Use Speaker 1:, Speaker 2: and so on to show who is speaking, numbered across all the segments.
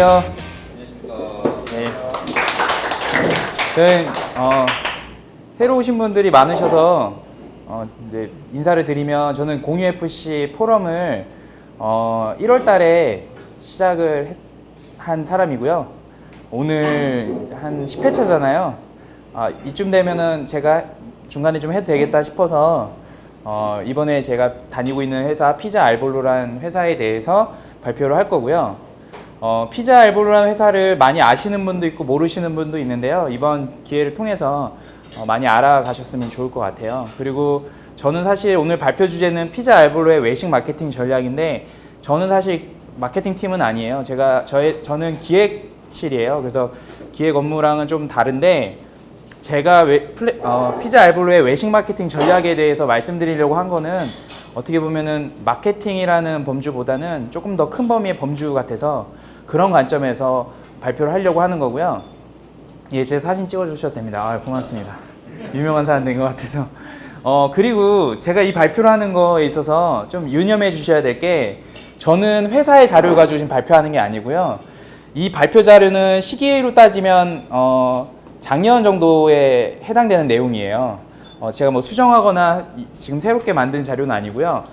Speaker 1: 안녕하세요. 네. 저는 새로 오신 분들이 많으셔서 이제 인사를 드리면, 저는 공유FC 포럼을 1월 달에 시작을 한 사람이고요. 오늘 한 10회차잖아요. 이쯤 되면은 제가 중간에 좀 해도 되겠다 싶어서 이번에 제가 다니고 있는 회사 피자 알볼로라는 회사에 대해서 발표를 할 거고요. 피자 알볼로라는 회사를 많이 아시는 분도 있고 모르시는 분도 있는데요. 이번 기회를 통해서 많이 알아가셨으면 좋을 것 같아요. 그리고 저는 사실 오늘 발표 주제는 피자 알볼로의 외식 마케팅 전략인데, 저는 사실 마케팅 팀은 아니에요. 저는 기획실이에요. 그래서 기획 업무랑은 좀 다른데, 제가 피자 알볼로의 외식 마케팅 전략에 대해서 말씀드리려고 한 거는 어떻게 보면은 마케팅이라는 범주보다는 조금 더 큰 범위의 범주 같아서 그런 관점에서 발표를 하려고 하는 거고요. 예, 제 사진 찍어주셔도 됩니다. 고맙습니다. 유명한 사람 된 것 같아서. 그리고 제가 이 발표를 하는 거에 있어서 좀 유념해 주셔야 될 게, 저는 회사의 자료를 가지고 지금 발표하는 게 아니고요. 이 발표 자료는 시기로 따지면 작년 정도에 해당되는 내용이에요. 제가 뭐 수정하거나 지금 새롭게 만든 자료는 아니고요.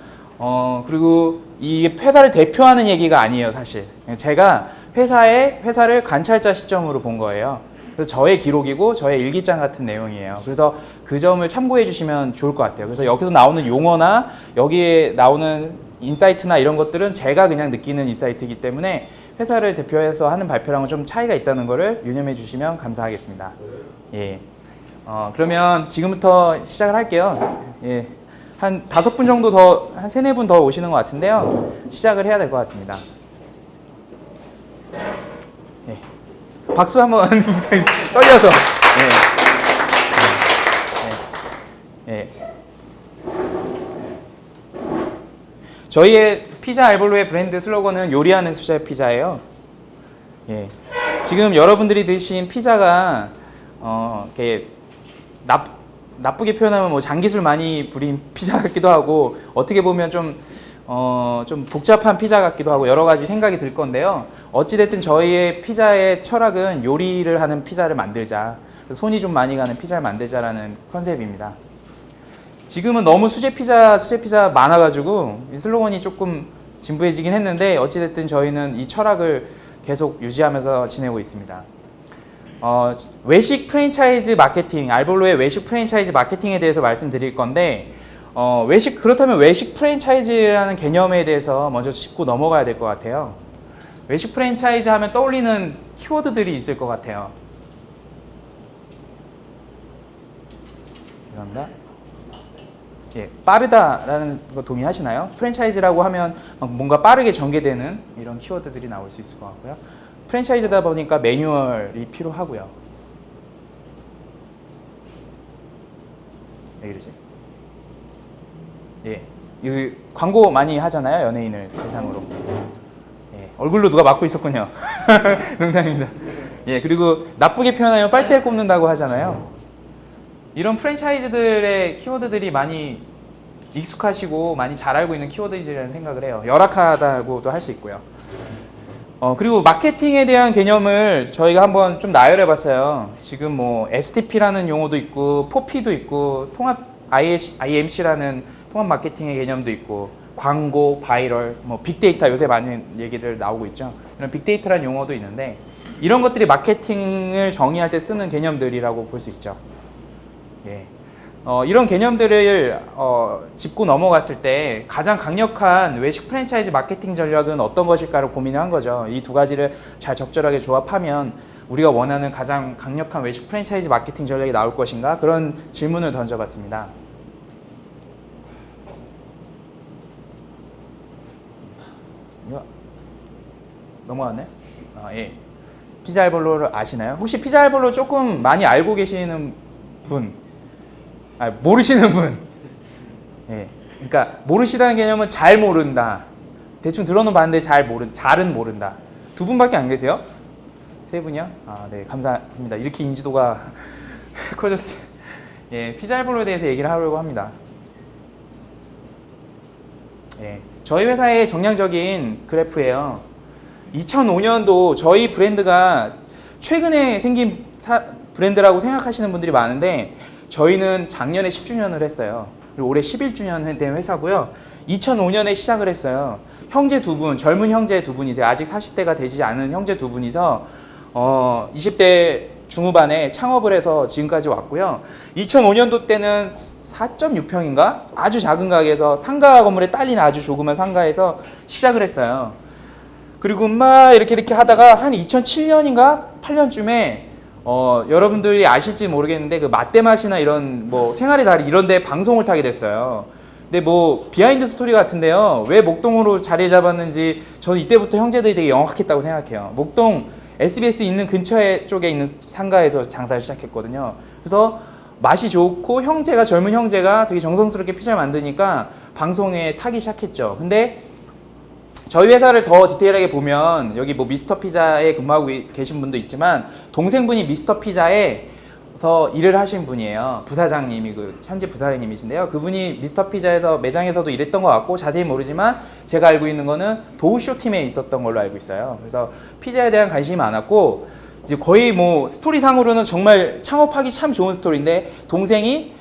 Speaker 1: 그리고 이 회사를 대표하는 얘기가 아니에요, 사실. 제가 회사를 관찰자 시점으로 본 거예요. 그래서 저의 기록이고 저의 일기장 같은 내용이에요. 그래서 그 점을 참고해 주시면 좋을 것 같아요. 그래서 여기서 나오는 용어나 여기에 나오는 인사이트나 이런 것들은 제가 그냥 느끼는 인사이트이기 때문에 회사를 대표해서 하는 발표랑은 좀 차이가 있다는 거를 유념해 주시면 감사하겠습니다. 예. 그러면 지금부터 시작을 할게요. 예. 한 5분 정도 더, 한 3, 4분 더 오시는 것 같은데요. 시작을 해야 될 것 같습니다. 예. 박수 한번 떨려서. 예. 예. 저희의 피자 알볼로의 브랜드 슬로건은 요리하는 수제 피자예요. 예. 지금 여러분들이 드신 피자가 이렇게 나쁘게 표현하면 뭐 장기술 많이 부린 피자 같기도 하고, 어떻게 보면 좀 복잡한 피자 같기도 하고 여러 가지 생각이 들 건데요. 어찌됐든 저희의 피자의 철학은 요리를 하는 피자를 만들자, 손이 좀 많이 가는 피자를 만들자라는 컨셉입니다. 지금은 너무 수제 피자 많아가지고 이 슬로건이 조금 진부해지긴 했는데, 어찌됐든 저희는 이 철학을 계속 유지하면서 지내고 있습니다. 외식 프랜차이즈 마케팅, 알볼로의 외식 프랜차이즈 마케팅에 대해서 말씀드릴 건데, 그렇다면 외식 프랜차이즈라는 개념에 대해서 먼저 짚고 넘어가야 될 것 같아요. 외식 프랜차이즈 하면 떠올리는 키워드들이 있을 것 같아요. 감사합니다. 예, 빠르다라는 거 동의하시나요? 프랜차이즈라고 하면 뭔가 빠르게 전개되는 이런 키워드들이 나올 수 있을 것 같고요. 프랜차이즈다 보니까 매뉴얼이 필요하고요. 왜 이러지? 예, 이 광고 많이 하잖아요, 연예인을 대상으로. 예, 얼굴로 누가 맡고 있었군요. 농담입니다. 예, 그리고 나쁘게 표현하면 빨대를 꼽는다고 하잖아요. 이런 프랜차이즈들의 키워드들이 많이 익숙하시고 많이 잘 알고 있는 키워드들이라는 생각을 해요. 열악하다고도 할 수 있고요. 그리고 마케팅에 대한 개념을 저희가 한번 좀 나열해 봤어요. 지금 뭐 STP라는 용어도 있고, 포피도 있고, 통합 IMC라는 통합 마케팅의 개념도 있고, 광고, 바이럴, 뭐 빅데이터, 요새 많은 얘기들 나오고 있죠. 이런 빅데이터라는 용어도 있는데, 이런 것들이 마케팅을 정의할 때 쓰는 개념들이라고 볼 수 있죠. 예. 이런 개념들을 짚고 넘어갔을 때 가장 강력한 외식 프랜차이즈 마케팅 전략은 어떤 것일까를 고민을 한 거죠. 이 두 가지를 잘 적절하게 조합하면 우리가 원하는 가장 강력한 외식 프랜차이즈 마케팅 전략이 나올 것인가, 그런 질문을 던져봤습니다. 넘어갔네? 예. 피자 알볼로를 아시나요? 혹시 피자 알볼로 조금 많이 알고 계시는 분? 모르시는 분. 예. 그러니까 모르시다는 개념은 잘 모른다. 대충 들어는 봤는데 잘은 모른다. 2분밖에 안 계세요? 3분이요? 네, 감사합니다. 이렇게 인지도가 커졌어요. 예, 피자 알볼로에 대해서 얘기를 하려고 합니다. 예, 저희 회사의 정량적인 그래프예요. 2005년도 저희 브랜드가 최근에 생긴 브랜드라고 생각하시는 분들이 많은데 저희는 작년에 10주년을 했어요. 그리고 올해 11주년 된 회사고요. 2005년에 시작을 했어요. 형제 두 분, 젊은 형제 두 분이세요. 아직 40대가 되지 않은 형제 두 분이서 20대 중후반에 창업을 해서 지금까지 왔고요. 2005년도 때는 4.6평인가? 아주 작은 가게에서 상가 건물에 딸린 아주 조그만 상가에서 시작을 했어요. 그리고 막 이렇게 하다가 한 2007년인가 8년쯤에 여러분들이 아실지 모르겠는데 그 맛대맛이나 이런 뭐 생활의 달인 이런 데 방송을 타게 됐어요. 근데 뭐 비하인드 스토리 같은데요. 왜 목동으로 자리 잡았는지 저는 이때부터 형제들이 되게 영악했다고 생각해요. 목동 SBS 있는 근처에 쪽에 있는 상가에서 장사를 시작했거든요. 그래서 맛이 좋고 형제가 젊은 형제가 되게 정성스럽게 피자를 만드니까 방송에 타기 시작했죠. 근데 저희 회사를 더 디테일하게 보면 여기 뭐 미스터 피자에 근무하고 계신 분도 있지만 동생분이 미스터 피자에서 일을 하신 분이에요. 부사장님이 현재 부사장님이신데요. 그분이 미스터 피자에서 매장에서도 일했던 것 같고 자세히 모르지만 제가 알고 있는 거는 도우쇼 팀에 있었던 걸로 알고 있어요. 그래서 피자에 대한 관심이 많았고 이제 거의 뭐 스토리상으로는 정말 창업하기 참 좋은 스토리인데 동생이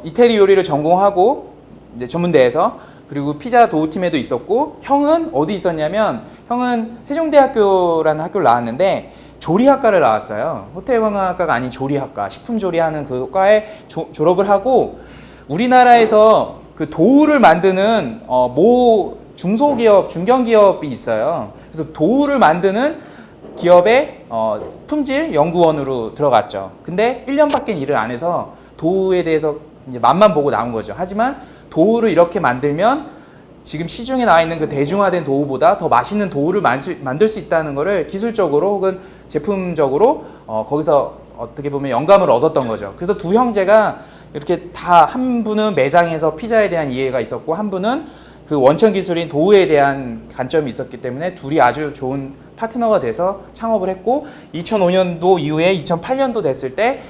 Speaker 1: 이태리 요리를 전공하고 이제 전문대에서 그리고 피자 도우팀에도 있었고 형은 어디 있었냐면 형은 세종대학교라는 학교를 나왔는데 조리학과를 나왔어요. 호텔관광학과가 아닌 조리학과, 식품조리하는 그 과에 졸업을 하고 우리나라에서 그 도우를 만드는 모 중소기업, 중견기업이 있어요. 그래서 도우를 만드는 기업의 품질 연구원으로 들어갔죠. 근데 1년밖에 일을 안 해서 도우에 대해서 이제 맛만 보고 나온 거죠. 하지만 도우를 이렇게 만들면 지금 시중에 나와 있는 그 대중화된 도우보다 더 맛있는 도우를 만들 수 있다는 거를 기술적으로 혹은 제품적으로 거기서 어떻게 보면 영감을 얻었던 거죠. 그래서 두 형제가 이렇게 다 한 분은 매장에서 피자에 대한 이해가 있었고 한 분은 그 원천 기술인 도우에 대한 관점이 있었기 때문에 둘이 아주 좋은 파트너가 돼서 창업을 했고 2005년도 이후에 2008년도 됐을 때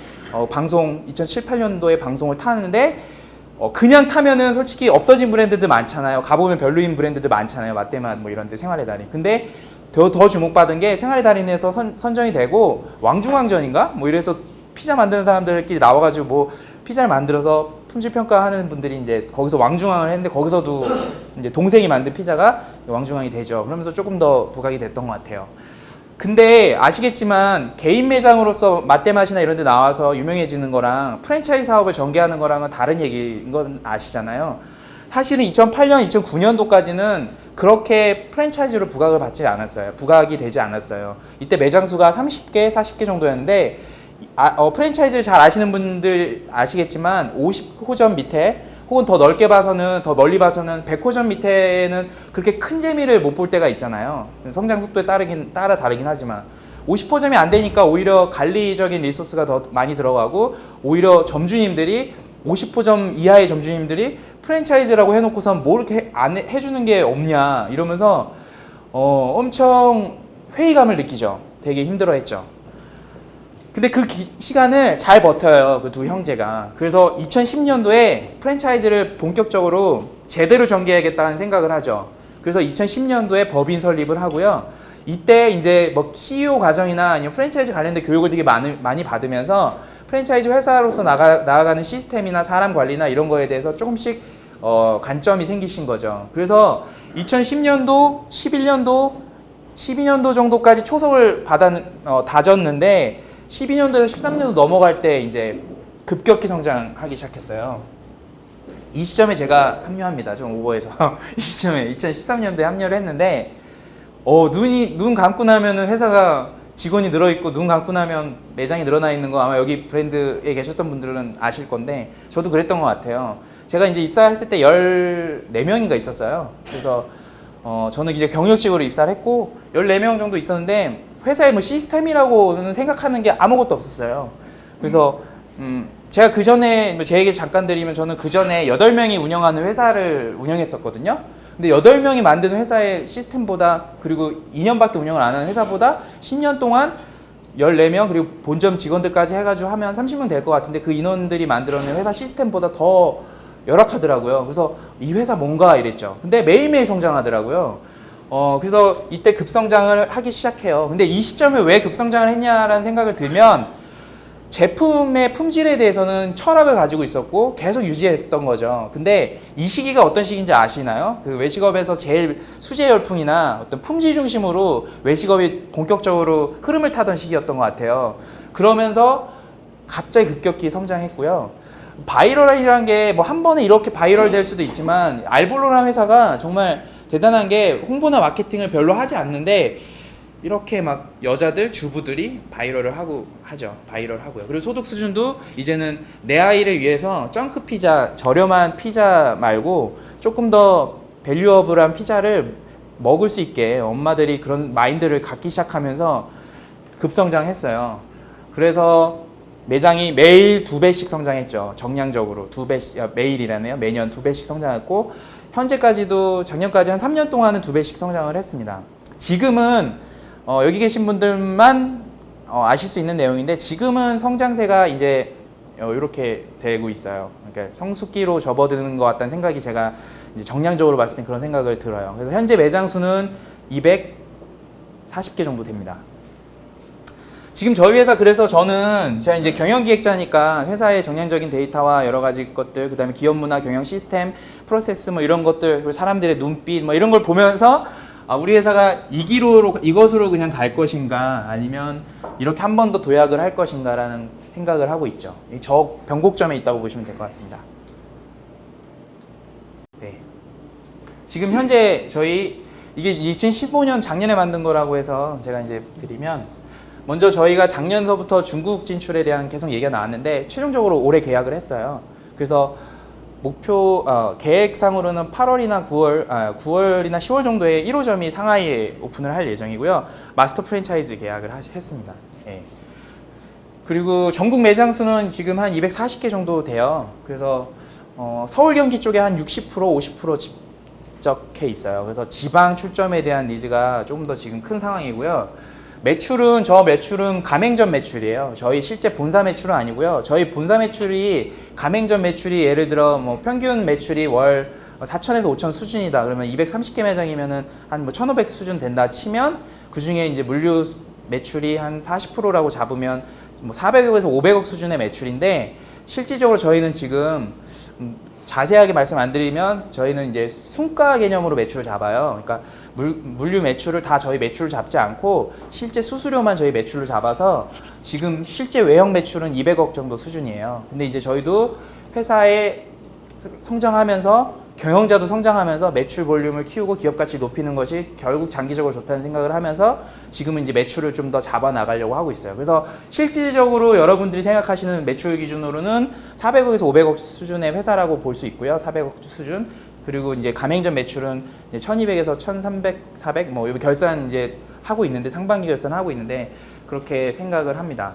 Speaker 1: 방송 2007, 8년도에 방송을 타는데 그냥 타면은 솔직히 없어진 브랜드들 많잖아요. 가보면 별로인 브랜드들 많잖아요. 맛대맛 뭐 이런 데 생활의 달인. 근데 더 주목받은 게 생활의 달인에서 선정이 되고 왕중왕전인가? 뭐 이래서 피자 만드는 사람들끼리 나와가지고 뭐 피자를 만들어서 품질 평가하는 분들이 이제 거기서 왕중왕을 했는데 거기서도 이제 동생이 만든 피자가 왕중왕이 되죠. 그러면서 조금 더 부각이 됐던 것 같아요. 근데 아시겠지만 개인 매장으로서 맛대맛이나 이런 데 나와서 유명해지는 거랑 프랜차이즈 사업을 전개하는 거랑은 다른 얘기인 건 아시잖아요. 사실은 2008년, 2009년도까지는 그렇게 프랜차이즈로 부각을 받지 않았어요. 부각이 되지 않았어요. 이때 매장 수가 30개, 40개 정도였는데 프랜차이즈를 잘 아시는 분들 아시겠지만 50호점 밑에 혹은 더 넓게 봐서는 더 멀리 봐서는 100호점 밑에는 그렇게 큰 재미를 못 볼 때가 있잖아요. 성장 속도에 따라 다르긴 하지만 50호점이 안 되니까 오히려 관리적인 리소스가 더 많이 들어가고 오히려 점주님들이 50호점 이하의 점주님들이 프랜차이즈라고 해놓고선 뭐 이렇게 안 해주는 게 없냐 이러면서 엄청 회의감을 느끼죠. 되게 힘들어했죠. 근데 그 시간을 잘 버텨요. 그 두 형제가. 그래서 2010년도에 프랜차이즈를 본격적으로 제대로 전개해야겠다는 생각을 하죠. 그래서 2010년도에 법인 설립을 하고요. 이때 이제 뭐 CEO 과정이나 아니면 프랜차이즈 관련된 교육을 되게 많이 받으면서 프랜차이즈 회사로서 나아가는 시스템이나 사람 관리나 이런 거에 대해서 조금씩 관점이 생기신 거죠. 그래서 2010년도, 11년도, 12년도 정도까지 초석을 다졌는데 12년도에서 13년도 넘어갈 때 이제 급격히 성장하기 시작했어요. 이 시점에 제가 합류합니다. 좀 오버해서 이 시점에 2013년도에 합류를 했는데 눈 감고 나면은 회사가 직원이 늘어 있고 눈 감고 나면 매장이 늘어나 있는 거 아마 여기 브랜드에 계셨던 분들은 아실 건데 저도 그랬던 것 같아요. 제가 이제 입사했을 때 14명인가 있었어요. 그래서 저는 이제 경력직으로 입사를 했고 14명 정도 있었는데 회사의 뭐 시스템이라고는 생각하는 게 아무것도 없었어요. 그래서 제가 그 전에 제 얘기 잠깐 드리면 저는 그 전에 8명이 운영하는 회사를 운영했었거든요. 근데 8명이 만드는 회사의 시스템보다 그리고 2년밖에 운영을 안 하는 회사보다 10년 동안 14명 그리고 본점 직원들까지 해가지고 하면 30명 될 것 같은데 그 인원들이 만들어낸 회사 시스템보다 더 열악하더라고요. 그래서 이 회사 뭔가 이랬죠. 근데 매일매일 성장하더라고요. 그래서 이때 급성장을 하기 시작해요. 근데 이 시점에 왜 급성장을 했냐라는 생각을 들면 제품의 품질에 대해서는 철학을 가지고 있었고 계속 유지했던 거죠. 근데 이 시기가 어떤 시기인지 아시나요? 그 외식업에서 제일 수제 열풍이나 어떤 품질 중심으로 외식업이 본격적으로 흐름을 타던 시기였던 것 같아요. 그러면서 갑자기 급격히 성장했고요. 바이럴이라는 게 뭐 한 번에 이렇게 바이럴 될 수도 있지만 알볼로라는 회사가 정말 대단한 게 홍보나 마케팅을 별로 하지 않는데 이렇게 막 여자들 주부들이 바이럴을 하죠. 바이럴 하고요. 그리고 소득 수준도 이제는 내 아이를 위해서 정크 피자, 저렴한 피자 말고 조금 더 밸류어블한 피자를 먹을 수 있게 엄마들이 그런 마인드를 갖기 시작하면서 급성장했어요. 그래서 매장이 매일 2배씩 성장했죠. 정량적으로 2배씩, 매일이라네요. 매년 2배씩 성장했고 현재까지도 작년까지 한 3년 동안은 2배씩 성장을 했습니다. 지금은 여기 계신 분들만 아실 수 있는 내용인데 지금은 성장세가 이제 이렇게 되고 있어요. 그러니까 성숙기로 접어드는 것 같다는 생각이 제가 이제 정량적으로 봤을 때 그런 생각을 들어요. 그래서 현재 매장 수는 240개 정도 됩니다. 지금 저희 회사 그래서 제가 이제 경영기획자니까 회사의 정량적인 데이터와 여러 가지 것들, 그 다음에 기업 문화, 경영 시스템, 프로세스 뭐 이런 것들, 그리고 사람들의 눈빛 뭐 이런 걸 보면서 우리 회사가 이것으로 그냥 갈 것인가 아니면 이렇게 한 번 더 도약을 할 것인가라는 생각을 하고 있죠. 저 변곡점에 있다고 보시면 될 것 같습니다. 네. 지금 현재 이게 2015년 작년에 만든 거라고 해서 제가 이제 드리면 먼저 저희가 작년서부터 중국 진출에 대한 계속 얘기가 나왔는데 최종적으로 올해 계약을 했어요. 그래서 계획상으로는 8월이나 9월이나 10월 정도에 1호점이 상하이에 오픈을 할 예정이고요. 마스터 프랜차이즈 계약을 했습니다. 예. 그리고 전국 매장 수는 지금 한 240개 정도 돼요. 그래서 서울 경기 쪽에 한 60%, 50% 집적해 있어요. 그래서 지방 출점에 대한 니즈가 조금 더 지금 큰 상황이고요. 매출은 가맹점 매출이에요. 저희 실제 본사 매출은 아니고요. 저희 본사 매출이 가맹점 매출이 예를 들어 뭐 평균 매출이 월 4천에서 5천 수준이다. 그러면 230개 매장이면은 한 뭐 1,500 수준 된다 치면 그 중에 이제 물류 매출이 한 40%라고 잡으면 뭐 400억에서 500억 수준의 매출인데 실질적으로 저희는 지금 자세하게 말씀 안 드리면 저희는 이제 순가 개념으로 매출을 잡아요. 그러니까 물류 매출을 다 저희 매출을 잡지 않고 실제 수수료만 저희 매출을 잡아서 지금 실제 외형 매출은 200억 정도 수준이에요. 근데 이제 저희도 회사에 성장하면서 경영자도 성장하면서 매출 볼륨을 키우고 기업 가치 높이는 것이 결국 장기적으로 좋다는 생각을 하면서 지금은 이제 매출을 좀 더 잡아 나가려고 하고 있어요. 그래서 실질적으로 여러분들이 생각하시는 매출 기준으로는 400억에서 500억 수준의 회사라고 볼 수 있고요. 400억 수준. 그리고 이제 가맹점 매출은 1,200에서 1,300, 400 뭐 결산 이제 하고 있는데 상반기 결산하고 있는데 그렇게 생각을 합니다.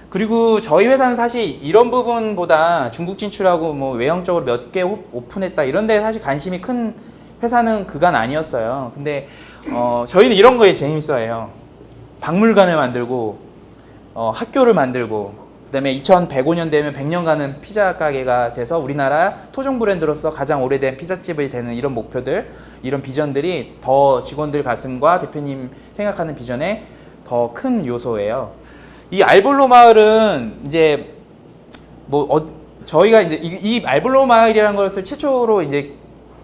Speaker 1: 그리고 저희 회사는 사실 이런 부분보다 중국 진출하고 뭐 외형적으로 몇 개 오픈했다 이런 데 사실 관심이 큰 회사는 그간 아니었어요. 근데 저희는 이런 거에 재밌어해요. 박물관을 만들고 학교를 만들고 그다음에 2105년 되면 100년 가는 피자 가게가 돼서 우리나라 토종 브랜드로서 가장 오래된 피자집이 되는 이런 목표들, 이런 비전들이 더 직원들 가슴과 대표님 생각하는 비전에 더 큰 요소예요. 이 알볼로 마을은 이제 저희가 이제 이 알볼로 마을이라는 것을 최초로 이제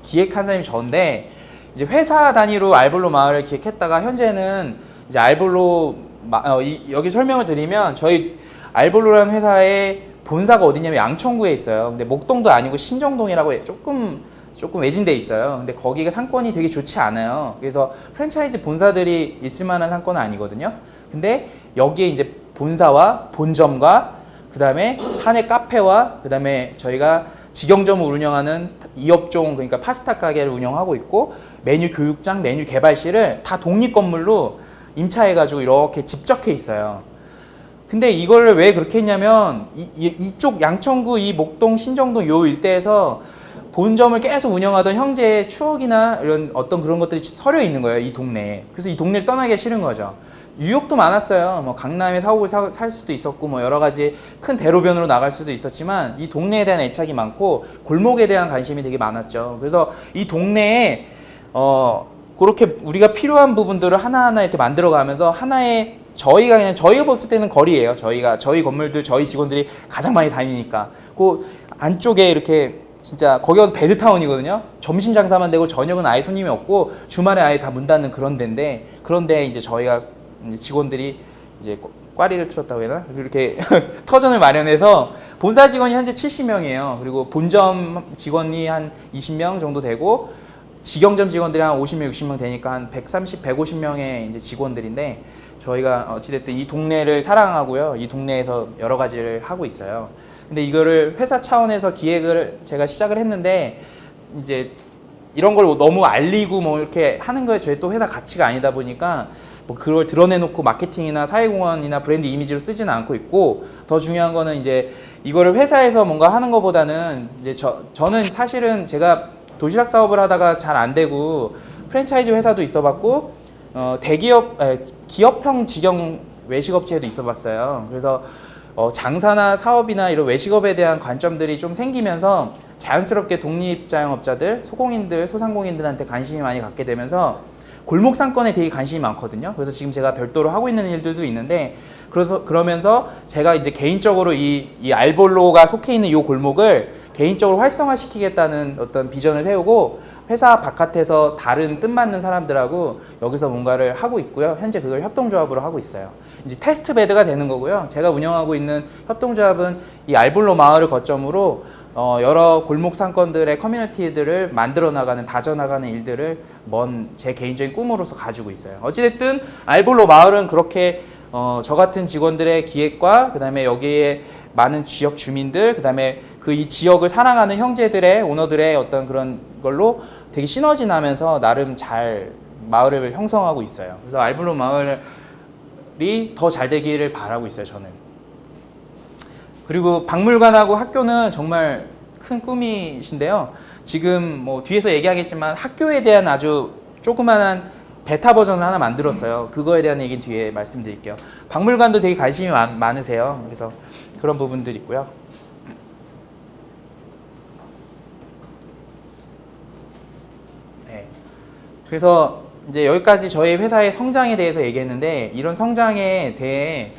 Speaker 1: 기획한 사람이 저인데 이제 회사 단위로 알볼로 마을을 기획했다가 현재는 이제 여기 설명을 드리면 저희 알볼로라는 회사의 본사가 어디냐면 양천구에 있어요. 근데 목동도 아니고 신정동이라고 조금 외진데 있어요. 근데 거기가 상권이 되게 좋지 않아요. 그래서 프랜차이즈 본사들이 있을 만한 상권은 아니거든요. 근데 여기에 이제 본사와 본점과 그 다음에 사내 카페와 그 다음에 저희가 직영점을 운영하는 2업종 그러니까 파스타 가게를 운영하고 있고 메뉴 교육장, 메뉴 개발실을 다 독립 건물로 임차해가지고 이렇게 집적해 있어요. 근데 이걸 왜 그렇게 했냐면 이쪽 양천구, 이 목동, 신정동 요 일대에서 본점을 계속 운영하던 형제의 추억이나 이런 어떤 그런 것들이 서려 있는 거예요, 이 동네에. 그래서 이 동네를 떠나기가 싫은 거죠. 유혹도 많았어요. 뭐 강남에 사옥을 살 수도 있었고 뭐 여러 가지 큰 대로변으로 나갈 수도 있었지만 이 동네에 대한 애착이 많고 골목에 대한 관심이 되게 많았죠. 그래서 이 동네에 그렇게 우리가 필요한 부분들을 하나하나 이렇게 만들어가면서 하나의 저희가 그냥 저희가 봤을 때는 거리예요. 저희 건물들 저희 직원들이 가장 많이 다니니까 그 안쪽에 이렇게 진짜 거기가 베드타운이거든요. 점심 장사만 되고 저녁은 아예 손님이 없고 주말에 아예 다 문 닫는 그런 데인데 그런데 이제 저희가 이제 직원들이 이제 꽈리를 틀었다고 해야 되나? 이렇게 터전을 마련해서 본사 직원이 현재 70명이에요. 그리고 본점 직원이 한 20명 정도 되고 직영점 직원들이 한 50명, 60명 되니까 한 130, 150명의 이제 직원들인데 저희가 어찌됐든 이 동네를 사랑하고요. 이 동네에서 여러 가지를 하고 있어요. 근데 이거를 회사 차원에서 기획을 제가 시작을 했는데 이제 이런 걸 너무 알리고 뭐 이렇게 하는 거에 저희 또 회사 가치가 아니다 보니까 뭐 그걸 드러내놓고 마케팅이나 사회공헌이나 브랜드 이미지로 쓰지는 않고 있고 더 중요한 거는 이제 이거를 회사에서 뭔가 하는 것보다는 이제 저는 사실은 제가 도시락 사업을 하다가 잘 안 되고 프랜차이즈 회사도 있어봤고 대기업 기업형 직영 외식업체에도 있어봤어요. 그래서 장사나 사업이나 이런 외식업에 대한 관점들이 좀 생기면서 자연스럽게 독립자영업자들, 소공인들, 소상공인들한테 관심이 많이 갖게 되면서 골목 상권에 되게 관심이 많거든요. 그래서 지금 제가 별도로 하고 있는 일들도 있는데 그러면서 제가 이제 개인적으로 이 알볼로가 속해 있는 이 골목을 개인적으로 활성화시키겠다는 어떤 비전을 세우고 회사 바깥에서 다른 뜻맞는 사람들하고 여기서 뭔가를 하고 있고요. 현재 그걸 협동조합으로 하고 있어요. 이제 테스트 베드가 되는 거고요. 제가 운영하고 있는 협동조합은 이 알볼로 마을을 거점으로 여러 골목 상권들의 커뮤니티들을 만들어 나가는, 다져 나가는 일들을 제 개인적인 꿈으로서 가지고 있어요. 어찌됐든 알볼로 마을은 그렇게 저 같은 직원들의 기획과 그다음에 여기에 많은 지역 주민들, 그다음에 그 이 지역을 사랑하는 형제들의 오너들의 어떤 그런 걸로 되게 시너지 나면서 나름 잘 마을을 형성하고 있어요. 그래서 알볼로 마을이 더 잘 되기를 바라고 있어요, 저는. 그리고 박물관하고 학교는 정말 큰 꿈이신데요. 지금 뭐 뒤에서 얘기하겠지만 학교에 대한 아주 조그만한 베타 버전을 하나 만들었어요. 그거에 대한 얘기는 뒤에 말씀드릴게요. 박물관도 되게 관심이 많으세요. 그래서 그런 부분들이 있고요. 네. 그래서 이제 여기까지 저희 회사의 성장에 대해서 얘기했는데 이런 성장에 대해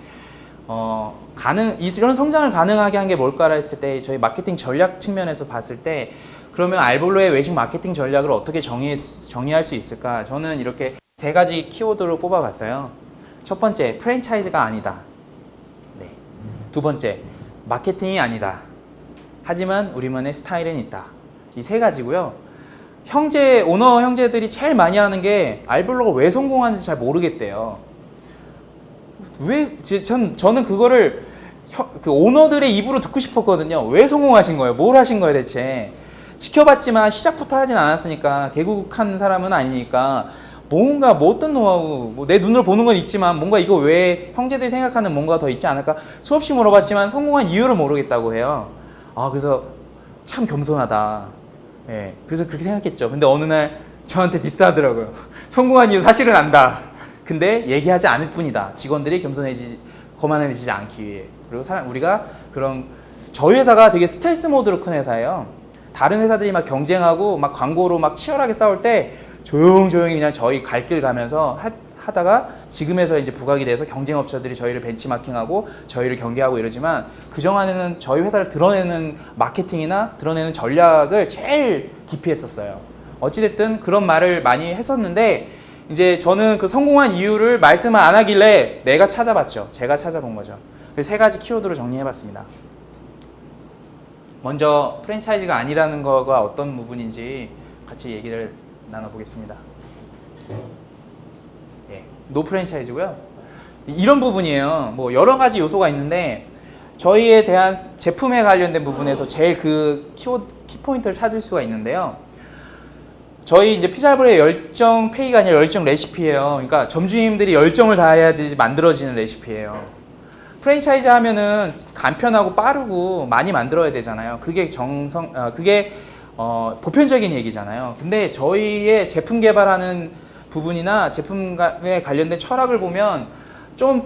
Speaker 1: 이런 성장을 가능하게 한 게 뭘까라 했을 때 저희 마케팅 전략 측면에서 봤을 때 그러면 알볼로의 외식 마케팅 전략을 어떻게 정의할 수 있을까? 저는 이렇게 3가지 키워드로 뽑아봤어요. 첫 번째, 프랜차이즈가 아니다. 네. 두 번째, 마케팅이 아니다. 하지만 우리만의 스타일은 있다. 이 3가지고요. 오너 형제들이 제일 많이 하는 게 알볼로가 왜 성공하는지 잘 모르겠대요. 저는 그거를 그 오너들의 입으로 듣고 싶었거든요. 왜 성공하신 거예요? 뭘 하신 거예요 대체? 지켜봤지만 시작부터 하진 않았으니까 개국한 사람은 아니니까 뭔가 어떤 노하우, 내 눈으로 보는 건 있지만 뭔가 이거 왜 형제들이 생각하는 뭔가 더 있지 않을까? 수없이 물어봤지만 성공한 이유를 모르겠다고 해요. 그래서 참 겸손하다. 예, 그래서 그렇게 생각했죠. 근데 어느 날 저한테 디스하더라고요. 성공한 이유 사실은 안다. 근데 얘기하지 않을 뿐이다. 직원들이 거만해지지 않기 위해. 그리고 우리가 저희 회사가 되게 스텔스 모드로 큰 회사예요. 다른 회사들이 막 경쟁하고 막 광고로 막 치열하게 싸울 때 조용조용히 그냥 저희 갈 길 가면서 하다가 지금에서 이제 부각이 돼서 경쟁업체들이 저희를 벤치마킹하고 저희를 경계하고 이러지만 그동안에는 저희 회사를 드러내는 마케팅이나 드러내는 전략을 제일 기피했었어요. 어찌됐든 그런 말을 많이 했었는데 이제 저는 그 성공한 이유를 말씀을 안 하길래 내가 찾아봤죠. 제가 찾아본 거죠. 그래서 3가지 키워드로 정리해봤습니다. 먼저 프랜차이즈가 아니라는 거가 어떤 부분인지 같이 얘기를 나눠보겠습니다. 예, 노 프랜차이즈고요. 이런 부분이에요. 뭐 여러 가지 요소가 있는데 저희에 대한 제품에 관련된 부분에서 제일 그 키포인트를 찾을 수가 있는데요. 저희 이제 피자볼의 열정 페이가 아니라 열정 레시피예요. 그러니까 점주님들이 열정을 다해야지 만들어지는 레시피예요. 프랜차이즈 하면은 간편하고 빠르고 많이 만들어야 되잖아요. 그게 보편적인 얘기잖아요. 근데 저희의 제품 개발하는 부분이나 제품에 관련된 철학을 보면 좀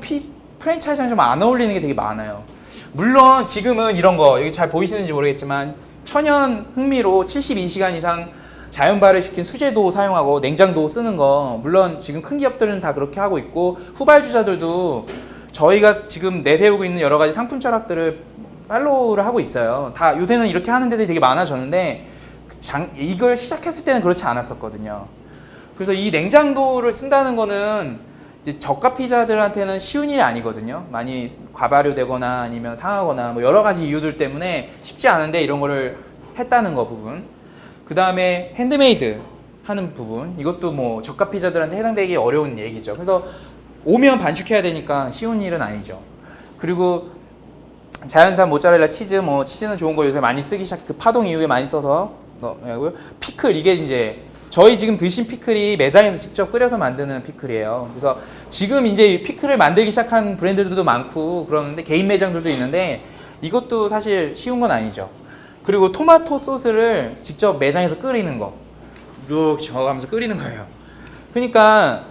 Speaker 1: 프랜차이즈랑 좀 안 어울리는 게 되게 많아요. 물론 지금은 이런 거 여기 잘 보이시는지 모르겠지만 천연 흥미로 72시간 이상 자연 발효시킨 수제도 사용하고 냉장도 쓰는 거, 물론 지금 큰 기업들은 다 그렇게 하고 있고 후발주자들도 저희가 지금 내세우고 있는 여러 가지 상품 철학들을 팔로우를 하고 있어요. 다 요새는 이렇게 하는 데들이 되게 많아졌는데 이걸 시작했을 때는 그렇지 않았었거든요. 그래서 이 냉장도를 쓴다는 거는 이제 저가 피자들한테는 쉬운 일이 아니거든요. 많이 과발효되거나 아니면 상하거나 뭐 여러 가지 이유들 때문에 쉽지 않은데 이런 거를 했다는 거 부분. 그 다음에 핸드메이드 하는 부분. 이것도 뭐 저가 피자들한테 해당되기 어려운 얘기죠. 그래서 오면 반죽해야 되니까 쉬운 일은 아니죠. 그리고 자연산 모짜렐라 치즈, 뭐 치즈는 좋은 거 요새 많이 쓰기 시작, 그 파동 이후에 많이 써서 피클, 이게 이제 저희 지금 드신 피클이 매장에서 직접 끓여서 만드는 피클이에요. 그래서 지금 이제 피클을 만들기 시작한 브랜드들도 많고 그러는데 개인 매장들도 있는데 이것도 사실 쉬운 건 아니죠. 그리고 토마토 소스를 직접 매장에서 끓이는 거, 이렇게 저어가면서 끓이는 거예요. 그러니까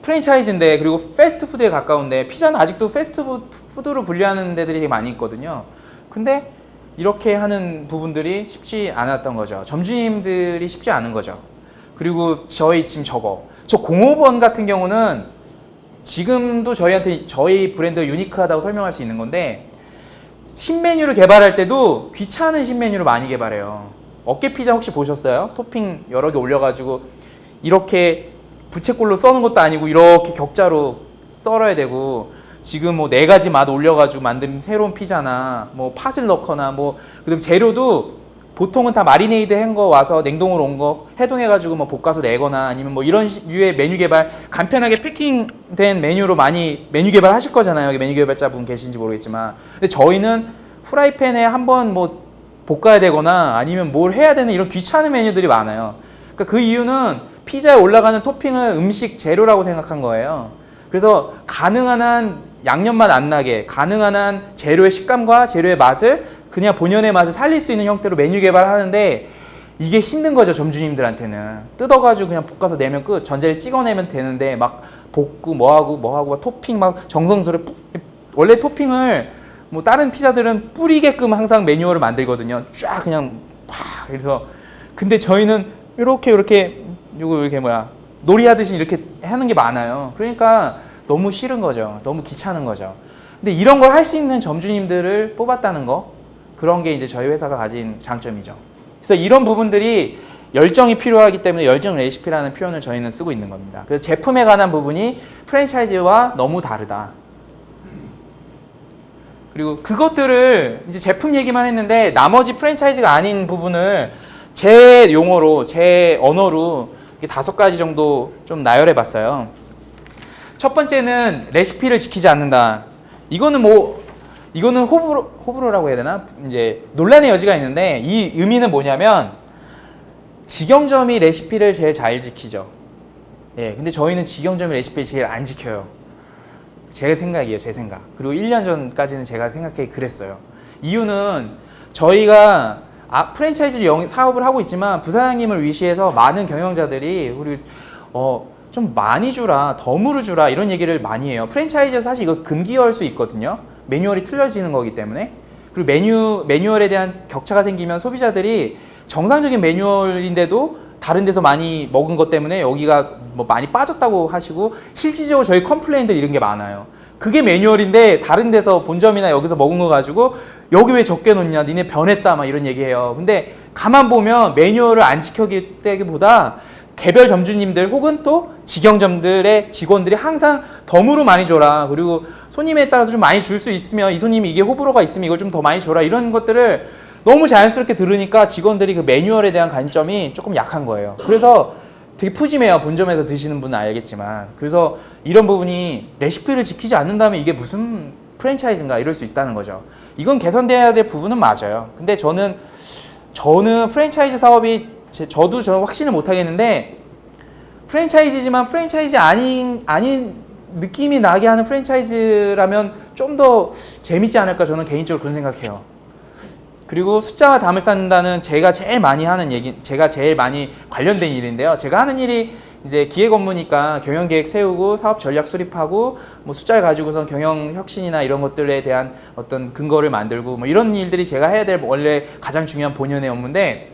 Speaker 1: 프랜차이즈인데, 그리고 패스트푸드에 가까운데, 피자는 아직도 패스트푸드로 분류하는 데들이 되게 많이 있거든요. 근데 이렇게 하는 부분들이 쉽지 않았던 거죠. 점주님들이 쉽지 않은 거죠. 그리고 저희 지금 저 공업원 같은 경우는 지금도 저희한테 저희 브랜드가 유니크하다고 설명할 수 있는 건데, 신메뉴를 개발할 때도 귀찮은 신메뉴를 많이 개발해요. 어깨 피자 혹시 보셨어요? 토핑 여러 개 올려가지고 이렇게 부채꼴로 써는 것도 아니고 이렇게 격자로 썰어야 되고, 지금 뭐 4가지 맛 올려가지고 만든 새로운 피자나 뭐 팥을 넣거나 뭐, 그다음 재료도 보통은 다 마리네이드 한 거 와서 냉동으로 온 거 해동해가지고 뭐 볶아서 내거나 아니면 뭐 이런 류의 메뉴 개발, 간편하게 패킹된 메뉴로 많이 메뉴 개발 하실 거잖아요. 여기 메뉴 개발자 분 계신지 모르겠지만. 근데 저희는 프라이팬에 한번 뭐 볶아야 되거나 아니면 뭘 해야 되는 이런 귀찮은 메뉴들이 많아요. 그러니까 그 이유는 피자에 올라가는 토핑은 음식 재료라고 생각한 거예요. 그래서 가능한 한 양념맛 안 나게, 가능한 한 재료의 식감과 재료의 맛을 그냥 본연의 맛을 살릴 수 있는 형태로 메뉴 개발하는데 이게 힘든 거죠. 점주님들한테는 뜯어가지고 그냥 볶아서 내면 끝, 전자레인지 찍어내면 되는데 막 볶고 뭐하고 막 토핑 막 정성스레 원래 토핑을 뭐 다른 피자들은 뿌리게끔 항상 매뉴얼을 만들거든요. 쫙 그냥 팍. 그래서 근데 저희는 이렇게 요거 이렇게 놀이하듯이 이렇게 하는 게 많아요. 그러니까 너무 싫은 거죠. 너무 귀찮은 거죠. 근데 이런 걸 할 수 있는 점주님들을 뽑았다는 거, 그런 게 이제 저희 회사가 가진 장점이죠. 그래서 이런 부분들이 열정이 필요하기 때문에 열정 레시피라는 표현을 저희는 쓰고 있는 겁니다. 그래서 제품에 관한 부분이 프랜차이즈와 너무 다르다. 그리고 그것들을 이제 제품 얘기만 했는데 나머지 프랜차이즈가 아닌 부분을 제 용어로, 제 언어로 5가지 정도 좀 나열해 봤어요. 첫 번째는 레시피를 지키지 않는다. 이거는 호불호라고 해야 되나? 이제 논란의 여지가 있는데, 이 의미는 뭐냐면 직영점이 레시피를 제일 잘 지키죠. 예, 근데 저희는 직영점이 레시피를 제일 안 지켜요. 제 생각이에요, 제 생각. 그리고 1년 전까지는 제가 생각해 그랬어요. 이유는 저희가 프랜차이즈 사업을 하고 있지만 부사장님을 위시해서 많은 경영자들이 우리 좀 많이 주라, 덤으로 주라 이런 얘기를 많이 해요. 프랜차이즈에서 사실 이거 금기어할 수 있거든요. 매뉴얼이 틀려지는 거기 때문에. 그리고 매뉴얼에 대한 격차가 생기면 소비자들이 정상적인 매뉴얼인데도 다른 데서 많이 먹은 것 때문에 여기가 뭐 많이 빠졌다고 하시고, 실질적으로 저희 컴플레인들 이런 게 많아요. 그게 매뉴얼인데 다른 데서 본점이나 여기서 먹은 거 가지고 여기 왜 적게 놓냐, 니네 변했다 막 이런 얘기해요. 근데 가만 보면 매뉴얼을 안 지켜기보다 개별 점주님들 혹은 또 직영점들의 직원들이 항상 덤으로 많이 줘라, 그리고 손님에 따라서 좀 많이 줄 수 있으면 이 손님이 이게 호불호가 있으면 이걸 좀 더 많이 줘라, 이런 것들을 너무 자연스럽게 들으니까 직원들이 그 매뉴얼에 대한 관점이 조금 약한 거예요. 그래서 되게 푸짐해요. 본점에서 드시는 분은 알겠지만. 그래서 이런 부분이 레시피를 지키지 않는다면 이게 무슨 프랜차이즈인가 이럴 수 있다는 거죠. 이건 개선돼야 될 부분은 맞아요. 근데 저는 프랜차이즈 사업이 저도 확신을 못 하겠는데, 프랜차이즈지만 프랜차이즈 아닌 느낌이 나게 하는 프랜차이즈라면 좀 더 재밌지 않을까, 저는 개인적으로 그런 생각해요. 그리고 숫자와 담을 쌓는다는 제가 제일 많이 하는 얘기, 제가 제일 많이 관련된 일인데요. 제가 하는 일이 이제 기획 업무니까 경영 계획 세우고 사업 전략 수립하고 뭐 숫자를 가지고서 경영 혁신이나 이런 것들에 대한 어떤 근거를 만들고 뭐 이런 일들이 제가 해야 될 원래 가장 중요한 본연의 업무인데,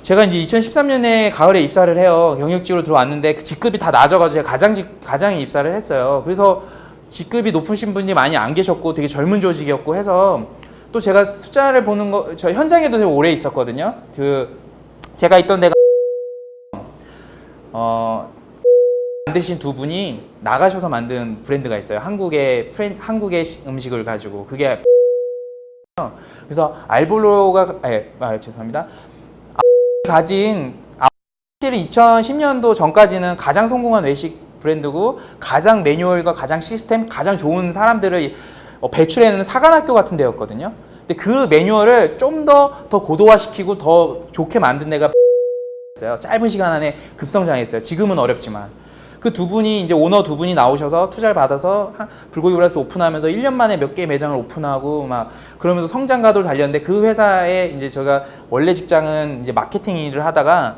Speaker 1: 제가 이제 2013년에 가을에 입사를 해요. 경력직으로 들어왔는데 그 직급이 다 낮아가지고 제가 가장에 입사를 했어요. 그래서 직급이 높으신 분이 많이 안 계셨고 되게 젊은 조직이었고 해서 또 제가 숫자를 보는 거, 저 현장에도 되게 오래 있었거든요. 제가 있던 데가 만드신 두 분이 나가셔서 만든 브랜드가 있어요. 한국의 음식을 가지고 그게 그래서 알볼로가 죄송합니다. 가진 사실 2010년도 전까지는 가장 성공한 외식 브랜드고 가장 매뉴얼과 가장 시스템, 가장 좋은 사람들을 배출해내는 사관학교 같은 데였거든요. 근데 그 매뉴얼을 좀 더 고도화시키고 더 좋게 만든 데가 있어요. 짧은 시간 안에 급성장했어요. 지금은 어렵지만. 그 두 분이 이제 오너 두 분이 나오셔서 투자를 받아서 불고기 브라스 오픈하면서 1년 만에 몇 개 매장을 오픈하고 막 그러면서 성장 가도를 달렸는데 그 회사에 이제 제가 원래 직장은 이제 마케팅 일을 하다가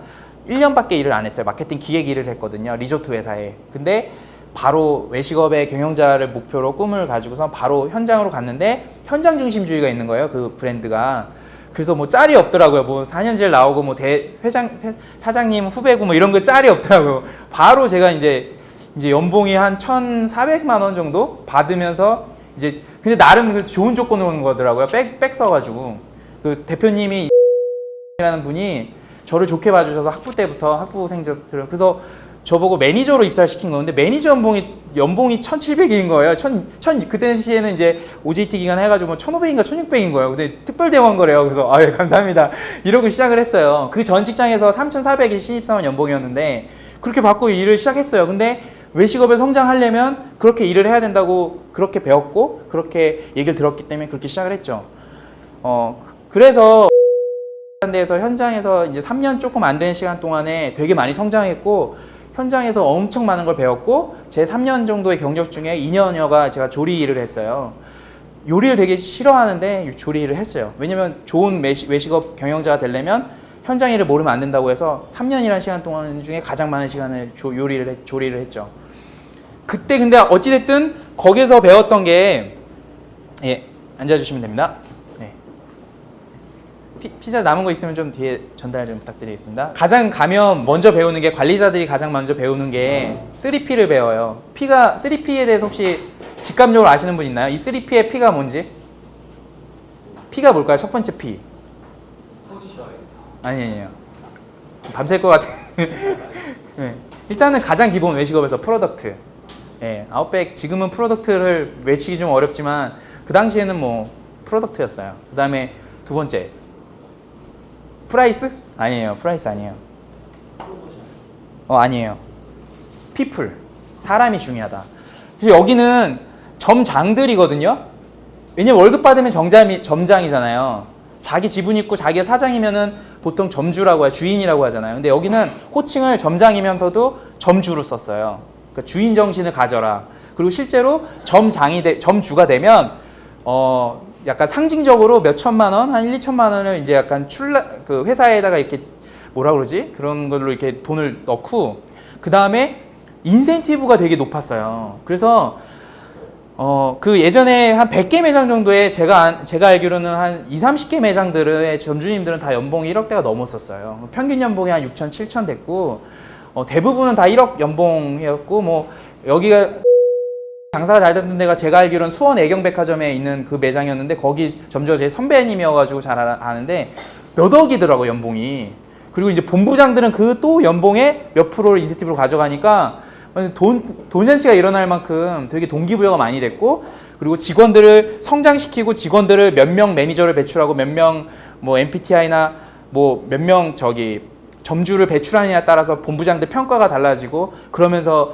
Speaker 1: 1년밖에 일을 안 했어요. 마케팅 기획 일을 했거든요. 리조트 회사에. 근데 바로 외식업의 경영자를 목표로 꿈을 가지고서 바로 현장으로 갔는데 현장 중심주의가 있는 거예요. 그 브랜드가. 그래서 뭐 짤이 없더라고요. 뭐 4년제 나오고 뭐 사장님 후배고 뭐 이런 거 짤이 없더라고요. 바로 제가 이제 연봉이 한 1,400만 원 정도 받으면서 이제 근데 나름 좋은 조건으로 온 거더라고요. 백 써가지고 그 대표님이 라는 분이 저를 좋게 봐주셔서 학부 때부터 학부생들을 그래서 저보고 매니저로 입사를 시킨 건데 매니저 연봉이 1,700인 거예요. 그 당시에는 이제 OJT 기간 해가지고 1,500인가 1,600인 거예요. 근데 특별대원 거래요. 그래서 예, 감사합니다. 이러고 시작을 했어요. 그 전 직장에서 3,400이 신입사원 연봉이었는데 그렇게 받고 일을 시작했어요. 근데 외식업에 성장하려면 그렇게 일을 해야 된다고 그렇게 배웠고 그렇게 얘기를 들었기 때문에 그렇게 시작을 했죠. 그래서 데에서 현장에서 이제 3년 조금 안 되는 시간 동안에 되게 많이 성장했고 현장에서 엄청 많은 걸 배웠고 제 3년 정도의 경력 중에 2년여가 제가 조리 일을 했어요. 요리를 되게 싫어하는데 조리 일을 했어요. 왜냐면 좋은 외식업 경영자가 되려면 현장 일을 모르면 안 된다고 해서 3년이라는 시간 동안 중에 가장 많은 시간을 조리를 했죠. 그때 근데 어찌됐든 거기서 배웠던 게 예, 앉아주시면 됩니다. 피자 남은 거 있으면 좀 뒤에 전달 좀 부탁드리겠습니다. 가장 가면 먼저 배우는 게 관리자들이 가장 먼저 배우는 게 3P를 배워요. 3P에 대해서 혹시 직감적으로 아시는 분 있나요? 이 3P의 P가 뭔지? P가 뭘까요? 첫 번째 P. 아니에요. 밤샐 것 같아. 네. 일단은 가장 기본 외식업에서 프로덕트. 네, 아웃백 지금은 프로덕트를 외치기 좀 어렵지만 그 당시에는 뭐 프로덕트였어요. 그 다음에 두 번째. 프라이스? 아니에요. 프라이스 아니에요. 아니에요. 피플. 사람이 중요하다. 그래서 여기는 점장들이거든요. 왜냐면 월급 받으면 점장이잖아요. 자기 지분 있고 자기가 사장이면은 보통 점주라고 주인이라고 하잖아요. 근데 여기는 호칭을 점장이면서도 점주로 썼어요. 그러니까 주인 정신을 가져라. 그리고 실제로 점주가 되면 약간 상징적으로 몇 천만 원, 한 1, 2천만 원을 이제 약간 그 회사에다가 이렇게 뭐라 그러지? 그런 걸로 이렇게 돈을 넣고 그 다음에 인센티브가 되게 높았어요. 그래서 그 예전에 한 100개 매장 정도에 제가 알기로는 한 2, 30개 매장들의 점주님들은 다 연봉이 1억대가 넘었었어요. 평균 연봉이 한 6천, 7천 됐고 대부분은 다 1억 연봉이었고 뭐 여기가 장사가 잘 됐던 데가 제가 알기로는 수원 애경백화점에 있는 그 매장이었는데 거기 점주가 제 선배님이어가지고 잘 아는데 몇 억이더라고 연봉이. 그리고 이제 본부장들은 그 또 연봉에 몇 프로를 인센티브로 가져가니까 돈 잔치가 일어날 만큼 되게 동기부여가 많이 됐고 그리고 직원들을 성장시키고 직원들을 몇 명 매니저를 배출하고 몇 명 뭐 MPTI나 뭐 몇 명 점주를 배출하느냐에 따라서 본부장들 평가가 달라지고 그러면서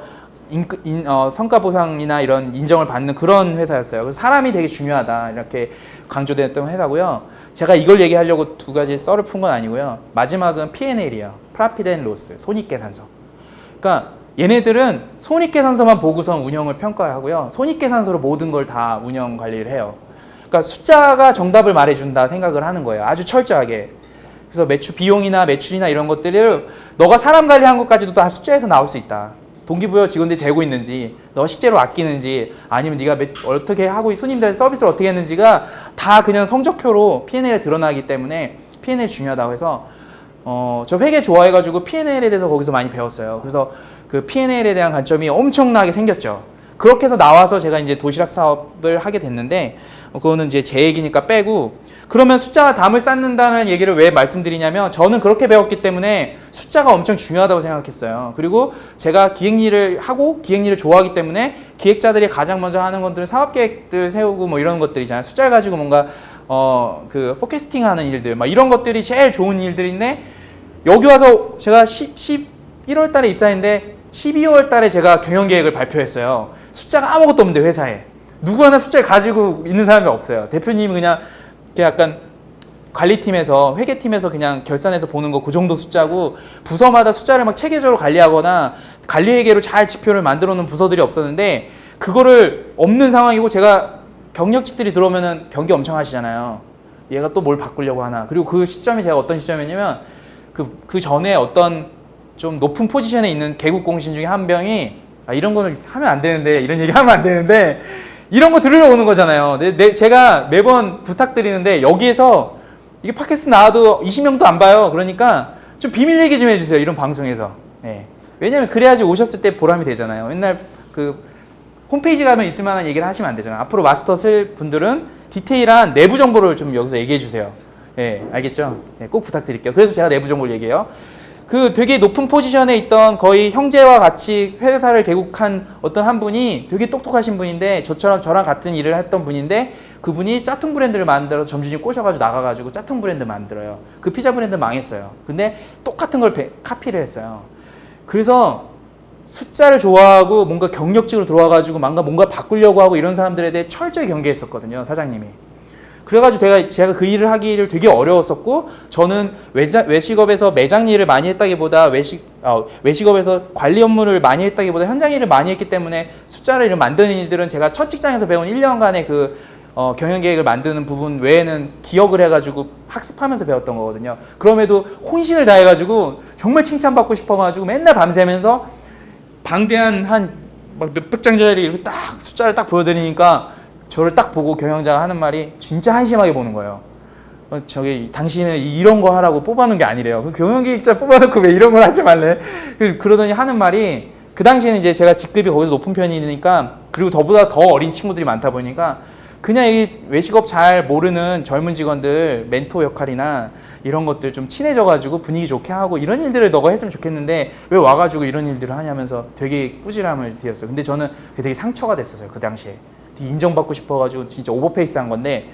Speaker 1: 성과 보상이나 이런 인정을 받는 그런 회사였어요. 그래서 사람이 되게 중요하다 이렇게 강조됐던 회사고요. 제가 이걸 얘기하려고 두 가지 썰을 푼 건 아니고요. 마지막은 P&L이에요. Profit and Loss, 손익계산서. 그러니까 얘네들은 손익계산서만 보고선 운영을 평가하고요. 손익계산서로 모든 걸 다 운영 관리를 해요. 그러니까 숫자가 정답을 말해준다 생각을 하는 거예요. 아주 철저하게. 그래서 비용이나 매출이나 이런 것들을 너가 사람 관리한 것까지도 다 숫자에서 나올 수 있다. 동기부여 직원들이 되고 있는지, 너 실제로 아끼는지, 아니면 네가 어떻게 하고 손님들한테 서비스를 어떻게 했는지가 다 그냥 성적표로 P&L에 드러나기 때문에 P&L이 중요하다고 해서 저 회계 좋아해가지고 P&L에 대해서 거기서 많이 배웠어요. 그래서 그 P&L에 대한 관점이 엄청나게 생겼죠. 그렇게 해서 나와서 제가 이제 도시락 사업을 하게 됐는데, 그거는 이제 제 얘기니까 빼고, 그러면 숫자와 담을 쌓는다는 얘기를 왜 말씀드리냐면, 저는 그렇게 배웠기 때문에 숫자가 엄청 중요하다고 생각했어요. 그리고 제가 기획 일을 하고 기획 일을 좋아하기 때문에 기획자들이 가장 먼저 하는 것들은 사업 계획들 세우고 뭐 이런 것들이잖아요. 숫자를 가지고 뭔가 그 포캐스팅 하는 일들, 막 이런 것들이 제일 좋은 일들인데, 여기 와서 제가 11월 달에 입사했는데 12월 달에 제가 경영 계획을 발표했어요. 숫자가 아무것도 없는데 회사에. 누구 하나 숫자를 가지고 있는 사람이 없어요. 대표님은 그냥 약간 관리팀에서, 회계팀에서 그냥 결산해서 보는 거 그 정도 숫자고, 부서마다 숫자를 막 체계적으로 관리하거나 관리회계로 잘 지표를 만들어 놓은 부서들이 없었는데, 그거를 없는 상황이고, 제가 경력직들이 들어오면은 경기 엄청 하시잖아요. 얘가 또 뭘 바꾸려고 하나. 그리고 그 시점이 제가 어떤 시점이냐면, 그 전에 어떤 좀 높은 포지션에 있는 개국 공신 중에 한 명이, 이런 거는 하면 안 되는데, 이런 얘기 하면 안 되는데, 이런 거 들으러 오는 거잖아요. 제가 매번 부탁드리는데, 여기에서 이게 팟캐스트 나와도 20명도 안 봐요. 그러니까 좀 비밀 얘기 좀 해주세요. 이런 방송에서. 네. 왜냐면 그래야지 오셨을 때 보람이 되잖아요. 맨날 그 홈페이지 가면 있을 만한 얘기를 하시면 안 되잖아요. 앞으로 마스터 쓸 분들은 디테일한 내부 정보를 좀 여기서 얘기해 주세요. 네, 알겠죠? 네, 꼭 부탁드릴게요. 그래서 제가 내부 정보를 얘기해요. 그 되게 높은 포지션에 있던 거의 형제와 같이 회사를 개국한 어떤 한 분이 되게 똑똑하신 분인데, 저랑 같은 일을 했던 분인데, 그분이 짜퉁 브랜드를 만들어서 점주님 꼬셔가지고 나가가지고 짜퉁 브랜드 만들어요. 그 피자 브랜드 망했어요. 근데 똑같은 걸 카피를 했어요. 그래서 숫자를 좋아하고 뭔가 경력직으로 들어와가지고 뭔가 바꾸려고 하고 이런 사람들에 대해 철저히 경계했었거든요, 사장님이. 그래가지고 제가 그 일을 하기를 되게 어려웠었고, 저는 외식업에서 매장 일을 많이 했다기보다 외식업에서 관리 업무를 많이 했다기보다 현장 일을 많이 했기 때문에 숫자를 만드는 일들은 제가 첫 직장에서 배운 1년간의 그 경영 계획을 만드는 부분 외에는 기억을 해가지고 학습하면서 배웠던 거거든요. 그럼에도 혼신을 다해가지고 정말 칭찬받고 싶어가지고 맨날 밤새면서 방대한 한 막 몇백 장짜리 이렇게 딱 숫자를 딱 보여드리니까, 저를 딱 보고 경영자가 하는 말이 진짜 한심하게 보는 거예요. 당신은 이런 거 하라고 뽑아놓은 게 아니래요. 그 경영기획자 뽑아놓고 왜 이런 걸 하지 말래? 그러더니 하는 말이, 그 당시에는 이제 제가 직급이 거기서 높은 편이니까, 그리고 저보다 더 어린 친구들이 많다 보니까, 그냥 이 외식업 잘 모르는 젊은 직원들 멘토 역할이나 이런 것들 좀 친해져가지고 분위기 좋게 하고 이런 일들을 너가 했으면 좋겠는데 왜 와가지고 이런 일들을 하냐면서 되게 꾸지람을 드렸어요. 근데 저는 그게 되게 상처가 됐었어요. 그 당시에. 인정받고 싶어가지고 진짜 오버페이스 한 건데,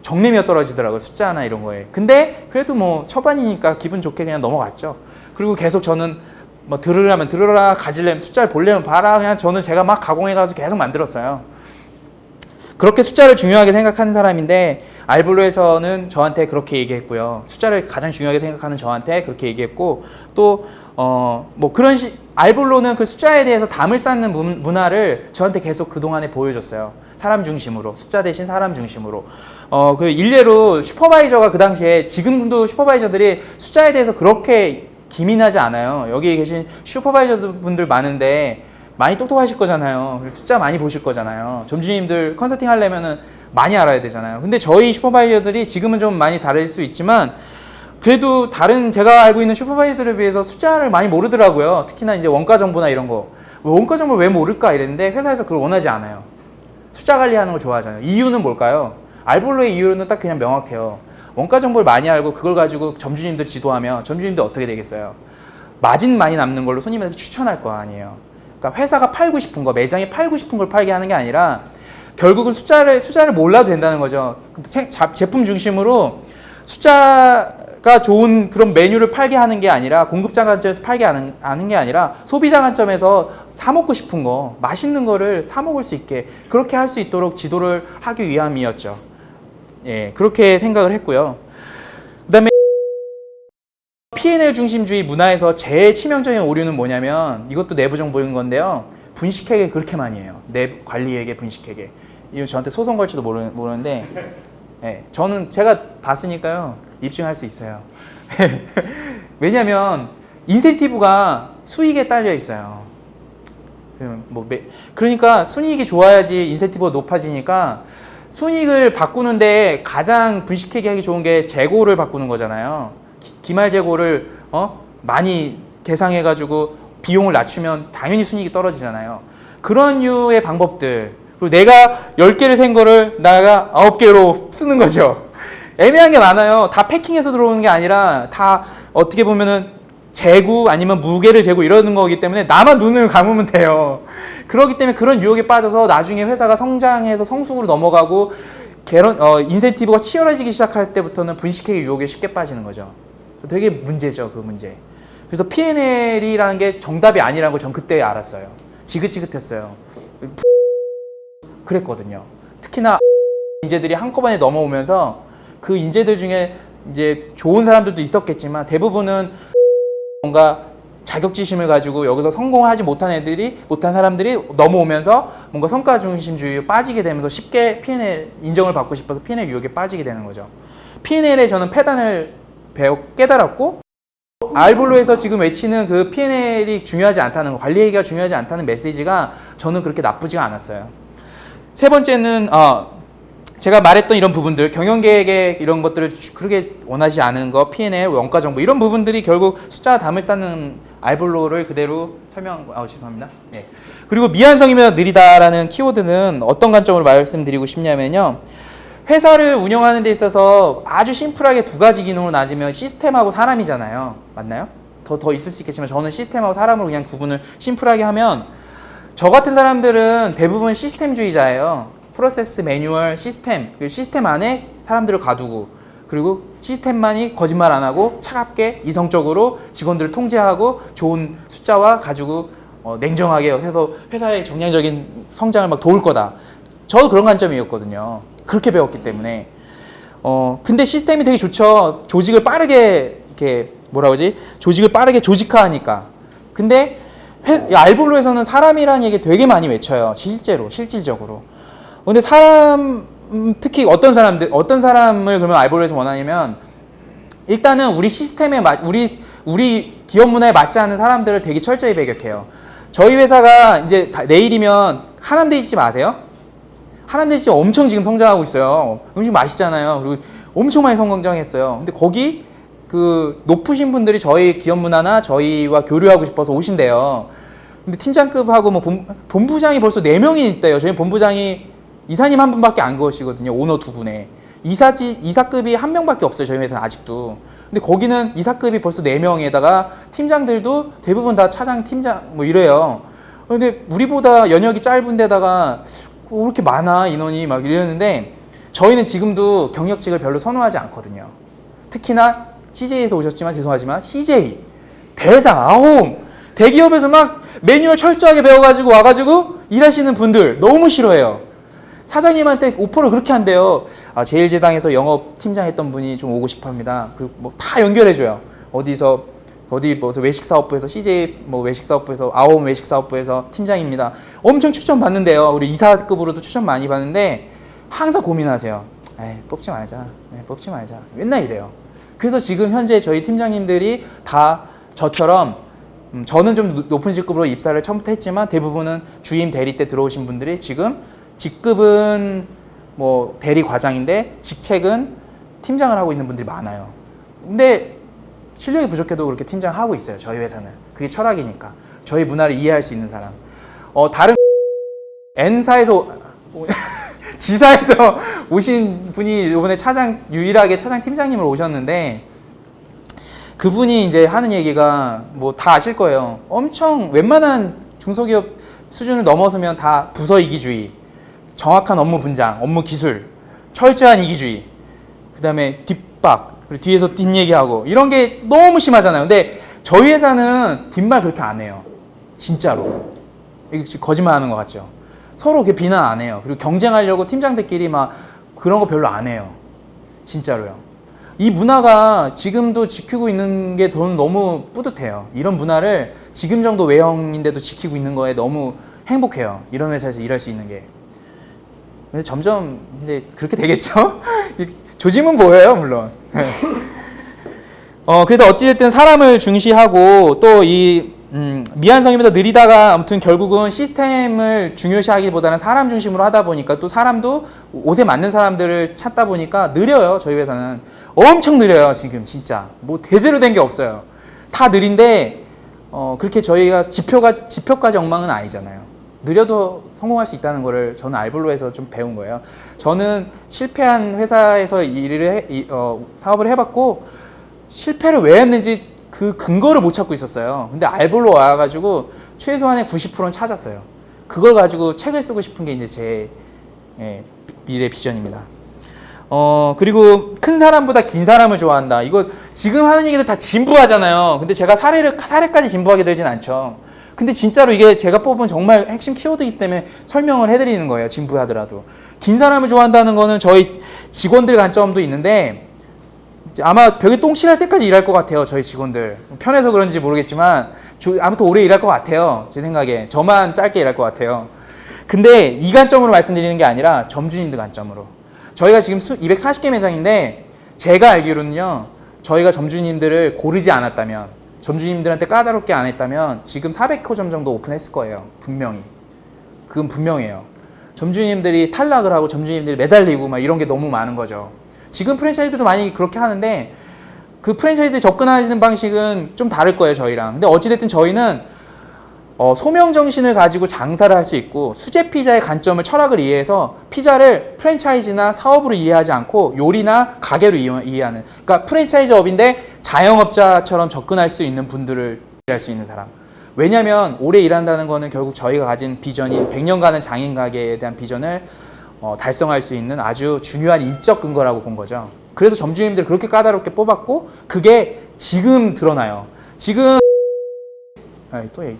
Speaker 1: 정내미가 떨어지더라고요. 숫자 하나 이런 거에. 근데 그래도 뭐 초반이니까 기분 좋게 그냥 넘어갔죠. 그리고 계속 저는 뭐 들으려면 들으라, 가지려면 숫자를 보려면 봐라, 그냥 저는 제가 막 가공해가지고 계속 만들었어요. 그렇게 숫자를 중요하게 생각하는 사람인데, 알볼로에서는 저한테 그렇게 얘기했고요. 숫자를 가장 중요하게 생각하는 저한테 그렇게 얘기했고, 또 뭐 그런 알볼로는 그 숫자에 대해서 담을 쌓는 문화를 저한테 계속 그동안에 보여줬어요. 사람 중심으로, 숫자 대신 사람 중심으로. 그 일례로 슈퍼바이저가 그 당시에, 지금도 슈퍼바이저들이 숫자에 대해서 그렇게 기민하지 않아요. 여기 계신 슈퍼바이저 분들 많은데 많이 똑똑하실 거잖아요. 숫자 많이 보실 거잖아요. 점주님들 컨설팅 하려면은 많이 알아야 되잖아요. 근데 저희 슈퍼바이저들이 지금은 좀 많이 다를 수 있지만, 그래도 다른 제가 알고 있는 슈퍼바이저들에 비해서 숫자를 많이 모르더라고요. 특히나 이제 원가 정보나 이런 거. 원가 정보를 왜 모를까 이랬는데, 회사에서 그걸 원하지 않아요. 숫자 관리하는 걸 좋아하잖아요. 이유는 뭘까요? 알볼로의 이유는 딱 그냥 명확해요. 원가 정보를 많이 알고 그걸 가지고 점주님들 지도하면 점주님들 어떻게 되겠어요? 마진 많이 남는 걸로 손님한테 추천할 거 아니에요. 그러니까 회사가 팔고 싶은 거, 매장이 팔고 싶은 걸 팔게 하는 게 아니라, 결국은 숫자를 몰라도 된다는 거죠. 제품 중심으로 숫자가 좋은 그런 메뉴를 팔게 하는 게 아니라, 공급자 관점에서 팔게 하는 게 아니라, 소비자 관점에서 사 먹고 싶은 거, 맛있는 거를 사 먹을 수 있게 그렇게 할 수 있도록 지도를 하기 위함이었죠. 예, 그렇게 생각을 했고요. 그다음에 P&L 중심주의 문화에서 제일 치명적인 오류는 뭐냐면, 이것도 내부 정보인 건데요. 분식회계 그렇게 많이 해요. 관리회계, 분식회계. 이거 저한테 소송 걸지도 모르는데, 예, 제가 봤으니까요. 입증할 수 있어요. 왜냐면 인센티브가 수익에 딸려 있어요. 그러니까 순이익이 좋아야지 인센티브가 높아지니까, 순이익을 바꾸는데 가장 분식회계 하기 좋은 게 재고를 바꾸는 거잖아요. 기말 재고를 많이 계상해가지고 비용을 낮추면 당연히 순이익이 떨어지잖아요. 그런 류의 방법들, 그리고 내가 10개를 생 거를 내가 9개로 쓰는 거죠. 애매한 게 많아요. 다 패킹해서 들어오는 게 아니라 다 어떻게 보면은 재고 아니면 무게를 재고 이러는 거기 때문에 나만 눈을 감으면 돼요. 그렇기 때문에 그런 유혹에 빠져서 나중에 회사가 성장해서 성숙으로 넘어가고 인센티브가 치열해지기 시작할 때부터는 분식회계 유혹에 쉽게 빠지는 거죠. 되게 문제죠, 그 문제. 그래서 P&L이라는 게 정답이 아니라는 걸 전 그때 알았어요. 지긋지긋했어요. 그랬거든요. 특히나 인재들이 한꺼번에 넘어오면서 그 인재들 중에 이제 좋은 사람들도 있었겠지만 대부분은 뭔가 자격지심을 가지고 여기서 성공하지 못한 사람들이 넘어오면서 뭔가 성과 중심주의에 빠지게 되면서 쉽게 P&L 인정을 받고 싶어서 P&L 유혹에 빠지게 되는 거죠. P&L에 저는 패단을 깨달았고, 알볼로에서 지금 외치는 그 P&L이 중요하지 않다는 거, 관리회계가 중요하지 않다는 메시지가 저는 그렇게 나쁘지가 않았어요. 세 번째는 제가 말했던 이런 부분들, 경영계획 이런 것들을 그렇게 원하지 않은 거, P&L, 원가정보 이런 부분들이 결국 숫자 담을 쌓는 알볼로를 그대로 죄송합니다. 네. 그리고 미완성이면 느리다라는 키워드는 어떤 관점으로 말씀드리고 싶냐면요. 회사를 운영하는 데 있어서 아주 심플하게 두 가지 기능으로 나누면 시스템하고 사람이잖아요. 맞나요? 더 있을 수 있겠지만 저는 시스템하고 사람으로 그냥 구분을 심플하게 하면, 저 같은 사람들은 대부분 시스템주의자예요. 프로세스, 매뉴얼, 시스템 안에 사람들을 가두고, 그리고 시스템만이 거짓말 안 하고 차갑게 이성적으로 직원들을 통제하고 좋은 숫자와 가지고 냉정하게 해서 회사의 정량적인 성장을 막 도울 거다. 저도 그런 관점이었거든요. 그렇게 배웠기 때문에. 근데 시스템이 되게 좋죠. 조직을 빠르게 조직을 빠르게 조직화하니까. 근데 알볼로에서는 사람이라는 얘기 되게 많이 외쳐요. 실질적으로. 근데 특히 어떤 사람을 그러면 알볼로에서 원하냐면, 일단은 우리 시스템에 우리 기업 문화에 맞지 않는 사람들을 되게 철저히 배격해요. 저희 회사가 이제 내일이면 하남대지집 아세요? 하남대지집 엄청 지금 성장하고 있어요. 음식 맛있잖아요. 그리고 엄청 많이 성장했어요. 근데 거기 그 높으신 분들이 저희 기업 문화나 저희와 교류하고 싶어서 오신대요. 근데 팀장급하고 뭐 본부장이 벌써 4명이 있대요. 저희 본부장이 이사님 한 분밖에 안 계시거든요. 오너 2분에. 이사급이 1명밖에 없어요. 저희 회사는 아직도. 근데 거기는 이사급이 벌써 4명에다가 팀장들도 대부분 다 차장, 팀장 뭐 이래요. 근데 우리보다 연역이 짧은 데다가 왜 이렇게 많아 인원이 막 이러는데, 저희는 지금도 경력직을 별로 선호하지 않거든요. 특히나 CJ에서 오셨지만 죄송하지만 CJ, 대상, 아홈, 대기업에서 막 매뉴얼 철저하게 배워가지고 와가지고 일하시는 분들 너무 싫어해요. 사장님한테 오퍼를 그렇게 한대요. 제일제당에서 영업팀장 했던 분이 좀 오고 싶어 합니다. 그리고 뭐 다 연결해줘요. 어디 외식사업부에서 CJ 외식사업부에서 아홈 외식사업부에서 팀장입니다. 엄청 추천 받는데요. 우리 이사급으로도 추천 많이 받는데 항상 고민하세요. 뽑지 말자. 맨날 이래요. 그래서 지금 현재 저희 팀장님들이 다 저처럼, 저는 좀 높은 직급으로 입사를 처음부터 했지만 대부분은 주임 대리 때 들어오신 분들이 지금 직급은 뭐 대리 과장인데 직책은 팀장을 하고 있는 분들이 많아요. 근데 실력이 부족해도 그렇게 팀장 하고 있어요. 저희 회사는. 그게 철학이니까. 저희 문화를 이해할 수 있는 사람. 다른 N사에서 지사에서 오신 분이 이번에 유일하게 차장 팀장님을 오셨는데, 그분이 이제 하는 얘기가 뭐 다 아실 거예요. 엄청 웬만한 중소기업 수준을 넘어서면 다 부서 이기주의, 정확한 업무 분장, 업무 기술, 철저한 이기주의, 그 다음에 뒷박, 그리고 뒤에서 뒷얘기하고 이런 게 너무 심하잖아요. 근데 저희 회사는 뒷말 그렇게 안 해요. 진짜로. 이거 거짓말 하는 것 같죠? 서로 그렇게 비난 안 해요. 그리고 경쟁하려고 팀장들끼리 막 그런 거 별로 안 해요. 진짜로요. 이 문화가 지금도 지키고 있는 게 저는 너무 뿌듯해요. 이런 문화를 지금 정도 외형인데도 지키고 있는 거에 너무 행복해요. 이런 회사에서 일할 수 있는 게. 근데 점점 이제 그렇게 되겠죠? 조짐은 보여요, 물론. 그래서 어찌됐든 사람을 중시하고 또 미완성이보다 느리다가 아무튼 결국은 시스템을 중요시하기보다는 사람 중심으로 하다 보니까 또 사람도 옷에 맞는 사람들을 찾다 보니까 느려요. 저희 회사는 엄청 느려요. 지금 진짜 뭐 대제로 된 게 없어요. 다 느린데 그렇게 저희가 지표까지 엉망은 아니잖아요. 느려도 성공할 수 있다는 거를 저는 알볼로에서 좀 배운 거예요. 저는 실패한 회사에서 사업을 해봤고 실패를 왜 했는지 그 근거를 못 찾고 있었어요. 근데 알볼로 와가지고 최소한의 90%는 찾았어요. 그걸 가지고 책을 쓰고 싶은 게 이제 제 미래 비전입니다. 그리고 큰 사람보다 긴 사람을 좋아한다. 이거 지금 하는 얘기들 다 진부하잖아요. 근데 제가 사례까지 진부하게 되진 않죠. 근데 진짜로 이게 제가 뽑은 정말 핵심 키워드이기 때문에 설명을 해드리는 거예요. 진부하더라도. 긴 사람을 좋아한다는 거는 저희 직원들 관점도 있는데 아마 벽에 똥 칠할 때까지 일할 것 같아요. 저희 직원들. 편해서 그런지 모르겠지만 아무튼 오래 일할 것 같아요. 제 생각에. 저만 짧게 일할 것 같아요. 근데 이 관점으로 말씀드리는 게 아니라 점주님들 관점으로. 저희가 지금 240개 매장인데 제가 알기로는요. 저희가 점주님들을 고르지 않았다면 점주님들한테 까다롭게 안 했다면 지금 400호점 정도 오픈했을 거예요. 분명히. 그건 분명해요. 점주님들이 탈락을 하고 점주님들이 매달리고 막 이런 게 너무 많은 거죠. 지금 프랜차이즈도 많이 그렇게 하는데 그 프랜차이즈 접근하시는 방식은 좀 다를 거예요. 저희랑. 근데 어찌됐든 저희는 소명 정신을 가지고 장사를 할 수 있고 수제 피자의 관점을 철학을 이해해서 피자를 프랜차이즈나 사업으로 이해하지 않고 요리나 가게로 이해하는 그러니까 프랜차이즈업인데 자영업자처럼 접근할 수 있는 분들을 일할 수 있는 사람. 왜냐하면 오래 일한다는 거는 결국 저희가 가진 비전인 100년간의 장인 가게에 대한 비전을 달성할 수 있는 아주 중요한 인적 근거라고 본 거죠. 그래서 점주님들 그렇게 까다롭게 뽑았고 그게 지금 드러나요. 지금 또 얘기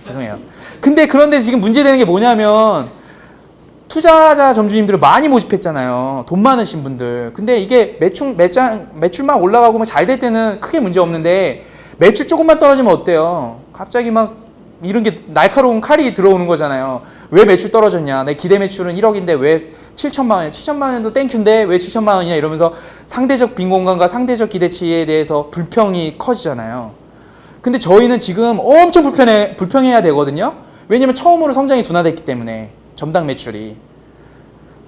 Speaker 1: 죄송해요. 근데 그런데 지금 문제되는 게 뭐냐면 투자자 점주님들을 많이 모집했잖아요. 돈 많으신 분들. 근데 이게 매출만 올라가고 막 잘 될 때는 크게 문제 없는데 매출 조금만 떨어지면 어때요? 갑자기 막 이런 게 날카로운 칼이 들어오는 거잖아요. 왜 매출 떨어졌냐? 내 기대 매출은 1억인데 왜 7천만 원이야? 7천만 원도 땡큐인데 왜 7천만 원이냐? 이러면서 상대적 빈공간과 상대적 기대치에 대해서 불평이 커지잖아요. 근데 저희는 지금 엄청 불평해야 되거든요. 왜냐면 처음으로 성장이 둔화됐기 때문에 점당 매출이.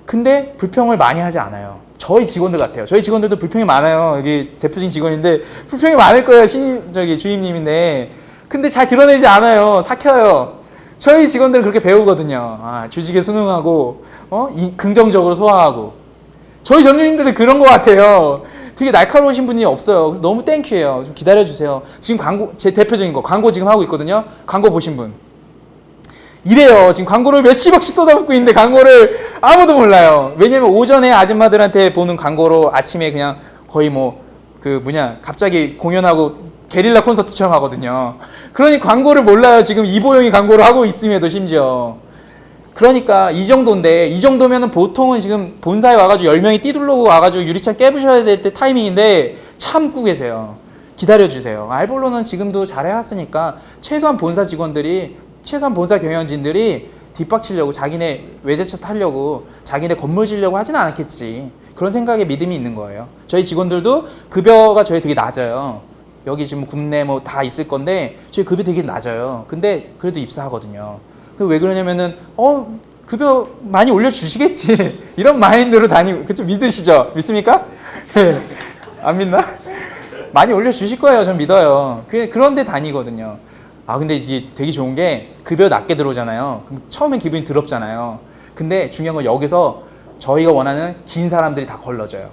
Speaker 1: 근데 불평을 많이 하지 않아요. 저희 직원들 같아요. 저희 직원들도 불평이 많아요. 여기 대표적인 직원인데 불평이 많을 거예요. 주임님인데. 근데 잘 드러내지 않아요. 삭혀요. 저희 직원들은 그렇게 배우거든요. 주식에 순응하고 긍정적으로 소화하고. 저희 점주님들은 그런 것 같아요. 되게 날카로우신 분이 없어요. 그래서 너무 땡큐예요. 좀 기다려주세요. 지금 광고, 제 대표적인 거 광고 지금 하고 있거든요. 광고 보신 분. 이래요. 지금 광고를 몇십억씩 쏟아붓고 있는데 광고를 아무도 몰라요. 왜냐면 오전에 아줌마들한테 보는 광고로 아침에 그냥 거의 갑자기 공연하고 게릴라 콘서트처럼 하거든요. 그러니 광고를 몰라요. 지금 이보영이 광고를 하고 있음에도 심지어. 그러니까 이 정도인데 이 정도면은 보통은 지금 본사에 와가지고 10명이 띠둘러고 와가지고 유리창 깨부셔야 될 때 타이밍인데 참고 계세요. 기다려주세요. 알볼로는 지금도 잘해왔으니까 최소한 본사 경영진들이 뒷박치려고 자기네 외제차 타려고 자기네 건물 지려고 하지는 않았겠지. 그런 생각에 믿음이 있는 거예요. 저희 직원들도 급여가 저희 되게 낮아요. 여기 지금 굽내 다 있을 건데 저희 급여 되게 낮아요. 근데 그래도 입사하거든요. 왜 그러냐면은 급여 많이 올려주시겠지 이런 마인드로 다니고 그쵸? 믿으시죠? 믿습니까? 안 믿나? 많이 올려주실 거예요. 전 믿어요. 그런데 다니거든요. 근데 이게 되게 좋은 게 급여 낮게 들어오잖아요. 그럼 처음엔 기분이 더럽잖아요. 근데 중요한 건 여기서 저희가 원하는 긴 사람들이 다 걸러져요.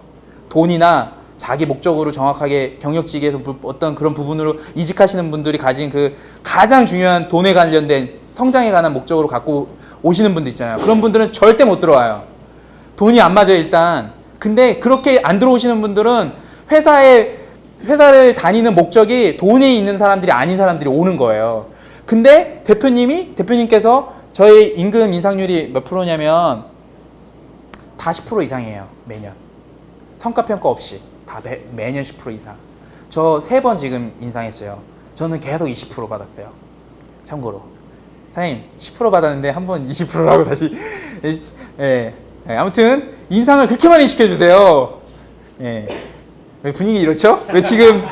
Speaker 1: 돈이나 자기 목적으로 정확하게 경력직에서 어떤 그런 부분으로 이직하시는 분들이 가진 그 가장 중요한 돈에 관련된 성장에 관한 목적으로 갖고 오시는 분들 있잖아요. 그런 분들은 절대 못 들어와요. 돈이 안 맞아요, 일단. 근데 그렇게 안 들어오시는 분들은 회사를 다니는 목적이 돈에 있는 사람들이 아닌 사람들이 오는 거예요. 근데 대표님께서 저희 임금 인상률이 몇 프로냐면 다 10% 이상이에요, 매년. 성과평가 없이. 다 매년 10% 이상. 저 3번 지금 인상했어요. 저는 계속 20% 받았어요. 참고로. 사장님 10% 받았는데 한 번 20%라고 다시. 아무튼 인상을 그렇게 많이 시켜주세요. 왜 분위기 이렇죠? 왜 지금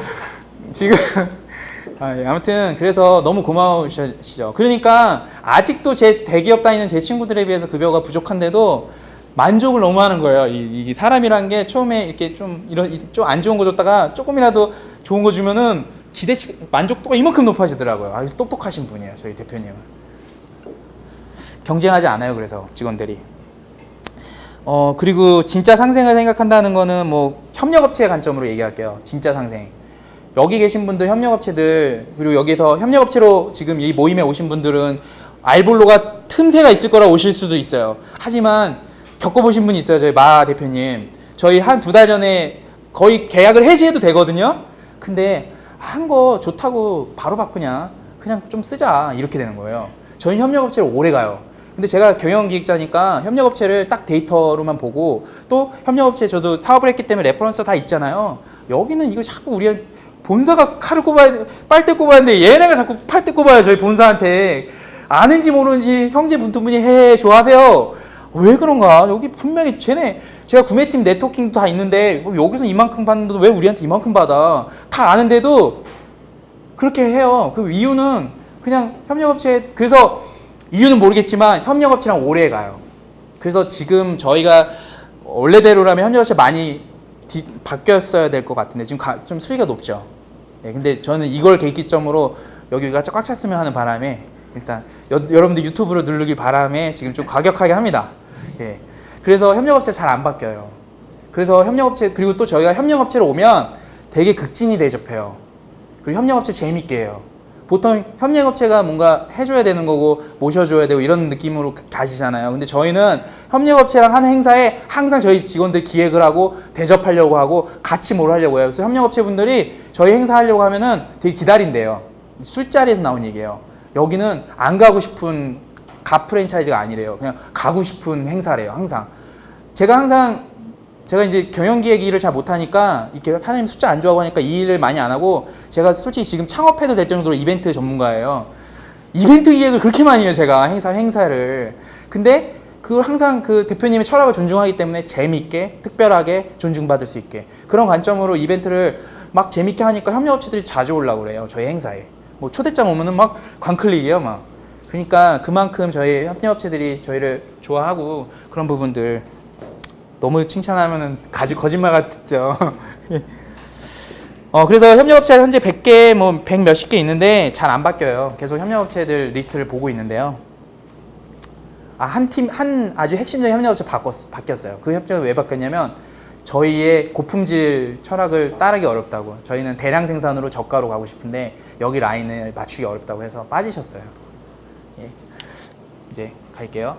Speaker 1: 예, 아무튼 그래서 너무 고마우시죠. 그러니까 아직도 제 대기업 다니는 제 친구들에 비해서 급여가 부족한데도 만족을 너무 하는 거예요. 이 사람이란 게 처음에 이렇게 좀 이런 좀 안 좋은 거 줬다가 조금이라도 좋은 거 주면은 만족도가 이만큼 높아지더라고요. 아, 그래서 똑똑하신 분이에요, 저희 대표님은. 경쟁하지 않아요, 그래서 직원들이. 그리고 진짜 상생을 생각한다는 거는 뭐 협력업체의 관점으로 얘기할게요. 진짜 상생. 여기 계신 분들 협력업체들, 그리고 여기서 협력업체로 지금 이 모임에 오신 분들은 알볼로가 틈새가 있을 거라 오실 수도 있어요. 하지만 겪어보신 분이 있어요. 저희 마 대표님. 저희 한 2달 전에 거의 계약을 해지해도 되거든요. 근데 한 거 좋다고 바로 바꾸냐? 그냥 좀 쓰자. 이렇게 되는 거예요. 저희 협력업체를 오래 가요. 근데 제가 경영기획자니까 협력업체를 딱 데이터로만 보고, 또 협력업체 저도 사업을 했기 때문에 레퍼런스 다 있잖아요. 여기는 이거 자꾸 우리 본사가 칼을 꼽아야, 빨대 꼽아야 하는데 얘네가 자꾸 팔대 꼽아요. 저희 본사한테. 아는지 모르는지 형제 두 분이 좋아하세요. 왜 그런가? 여기 분명히 제가 구매팀 네트워킹도 다 있는데 여기서 이만큼 받는데도 왜 우리한테 이만큼 받아? 다 아는데도 그렇게 해요. 그 이유는 그냥 협력업체, 그래서 이유는 모르겠지만 협력업체랑 오래 가요. 그래서 지금 저희가 원래대로라면 협력업체 많이 바뀌었어야 될 것 같은데 지금 좀 수위가 높죠. 네, 근데 저는 이걸 계기점으로 여기가 꽉 찼으면 하는 바람에 일단 여러분들 유튜브로 누르길 바람에 지금 좀 과격하게 합니다. 예. 그래서 협력업체 잘 안 바뀌어요. 그래서 협력업체, 그리고 또 저희가 협력업체로 오면 되게 극진히 대접해요. 그리고 협력업체 재밌게 해요. 보통 협력업체가 뭔가 해줘야 되는 거고 모셔줘야 되고 이런 느낌으로 가시잖아요. 근데 저희는 협력업체랑 하는 행사에 항상 저희 직원들 기획을 하고 대접하려고 하고 같이 뭘 하려고 해요. 그래서 협력업체 분들이 저희 행사 하려고 하면은 되게 기다린대요. 술자리에서 나온 얘기예요. 여기는 안 가고 싶은 가 프랜차이즈가 아니래요. 그냥 가고 싶은 행사래요. 항상. 제가 이제 경영기획 일을 잘 못하니까 이렇게 사장님 숫자 안 좋아하고 하니까 이 일을 많이 안 하고, 제가 솔직히 지금 창업해도 될 정도로 이벤트 전문가예요. 이벤트 기획을 그렇게 많이 해요. 제가 행사를. 근데 그걸 항상 그 대표님의 철학을 존중하기 때문에 재밌게 특별하게 존중받을 수 있게 그런 관점으로 이벤트를 막 재밌게 하니까 협력업체들이 자주 오려고 그래요. 저희 행사에. 뭐 초대장 오면은 막 광클릭이에요. 막. 그러니까 그만큼 저희 협력업체들이 저희를 좋아하고, 그런 부분들 너무 칭찬하면은 거짓말 같죠. 그래서 협력업체가 현재 100개, 뭐 100 몇십 개 있는데 잘 안 바뀌어요. 계속 협력업체들 리스트를 보고 있는데요. 한 아주 핵심적인 협력업체 바뀌었어요. 그 협력업체가 왜 바뀌었냐면 저희의 고품질 철학을 따르기 어렵다고. 저희는 대량 생산으로 저가로 가고 싶은데 여기 라인을 맞추기 어렵다고 해서 빠지셨어요. 예. 이제 갈게요.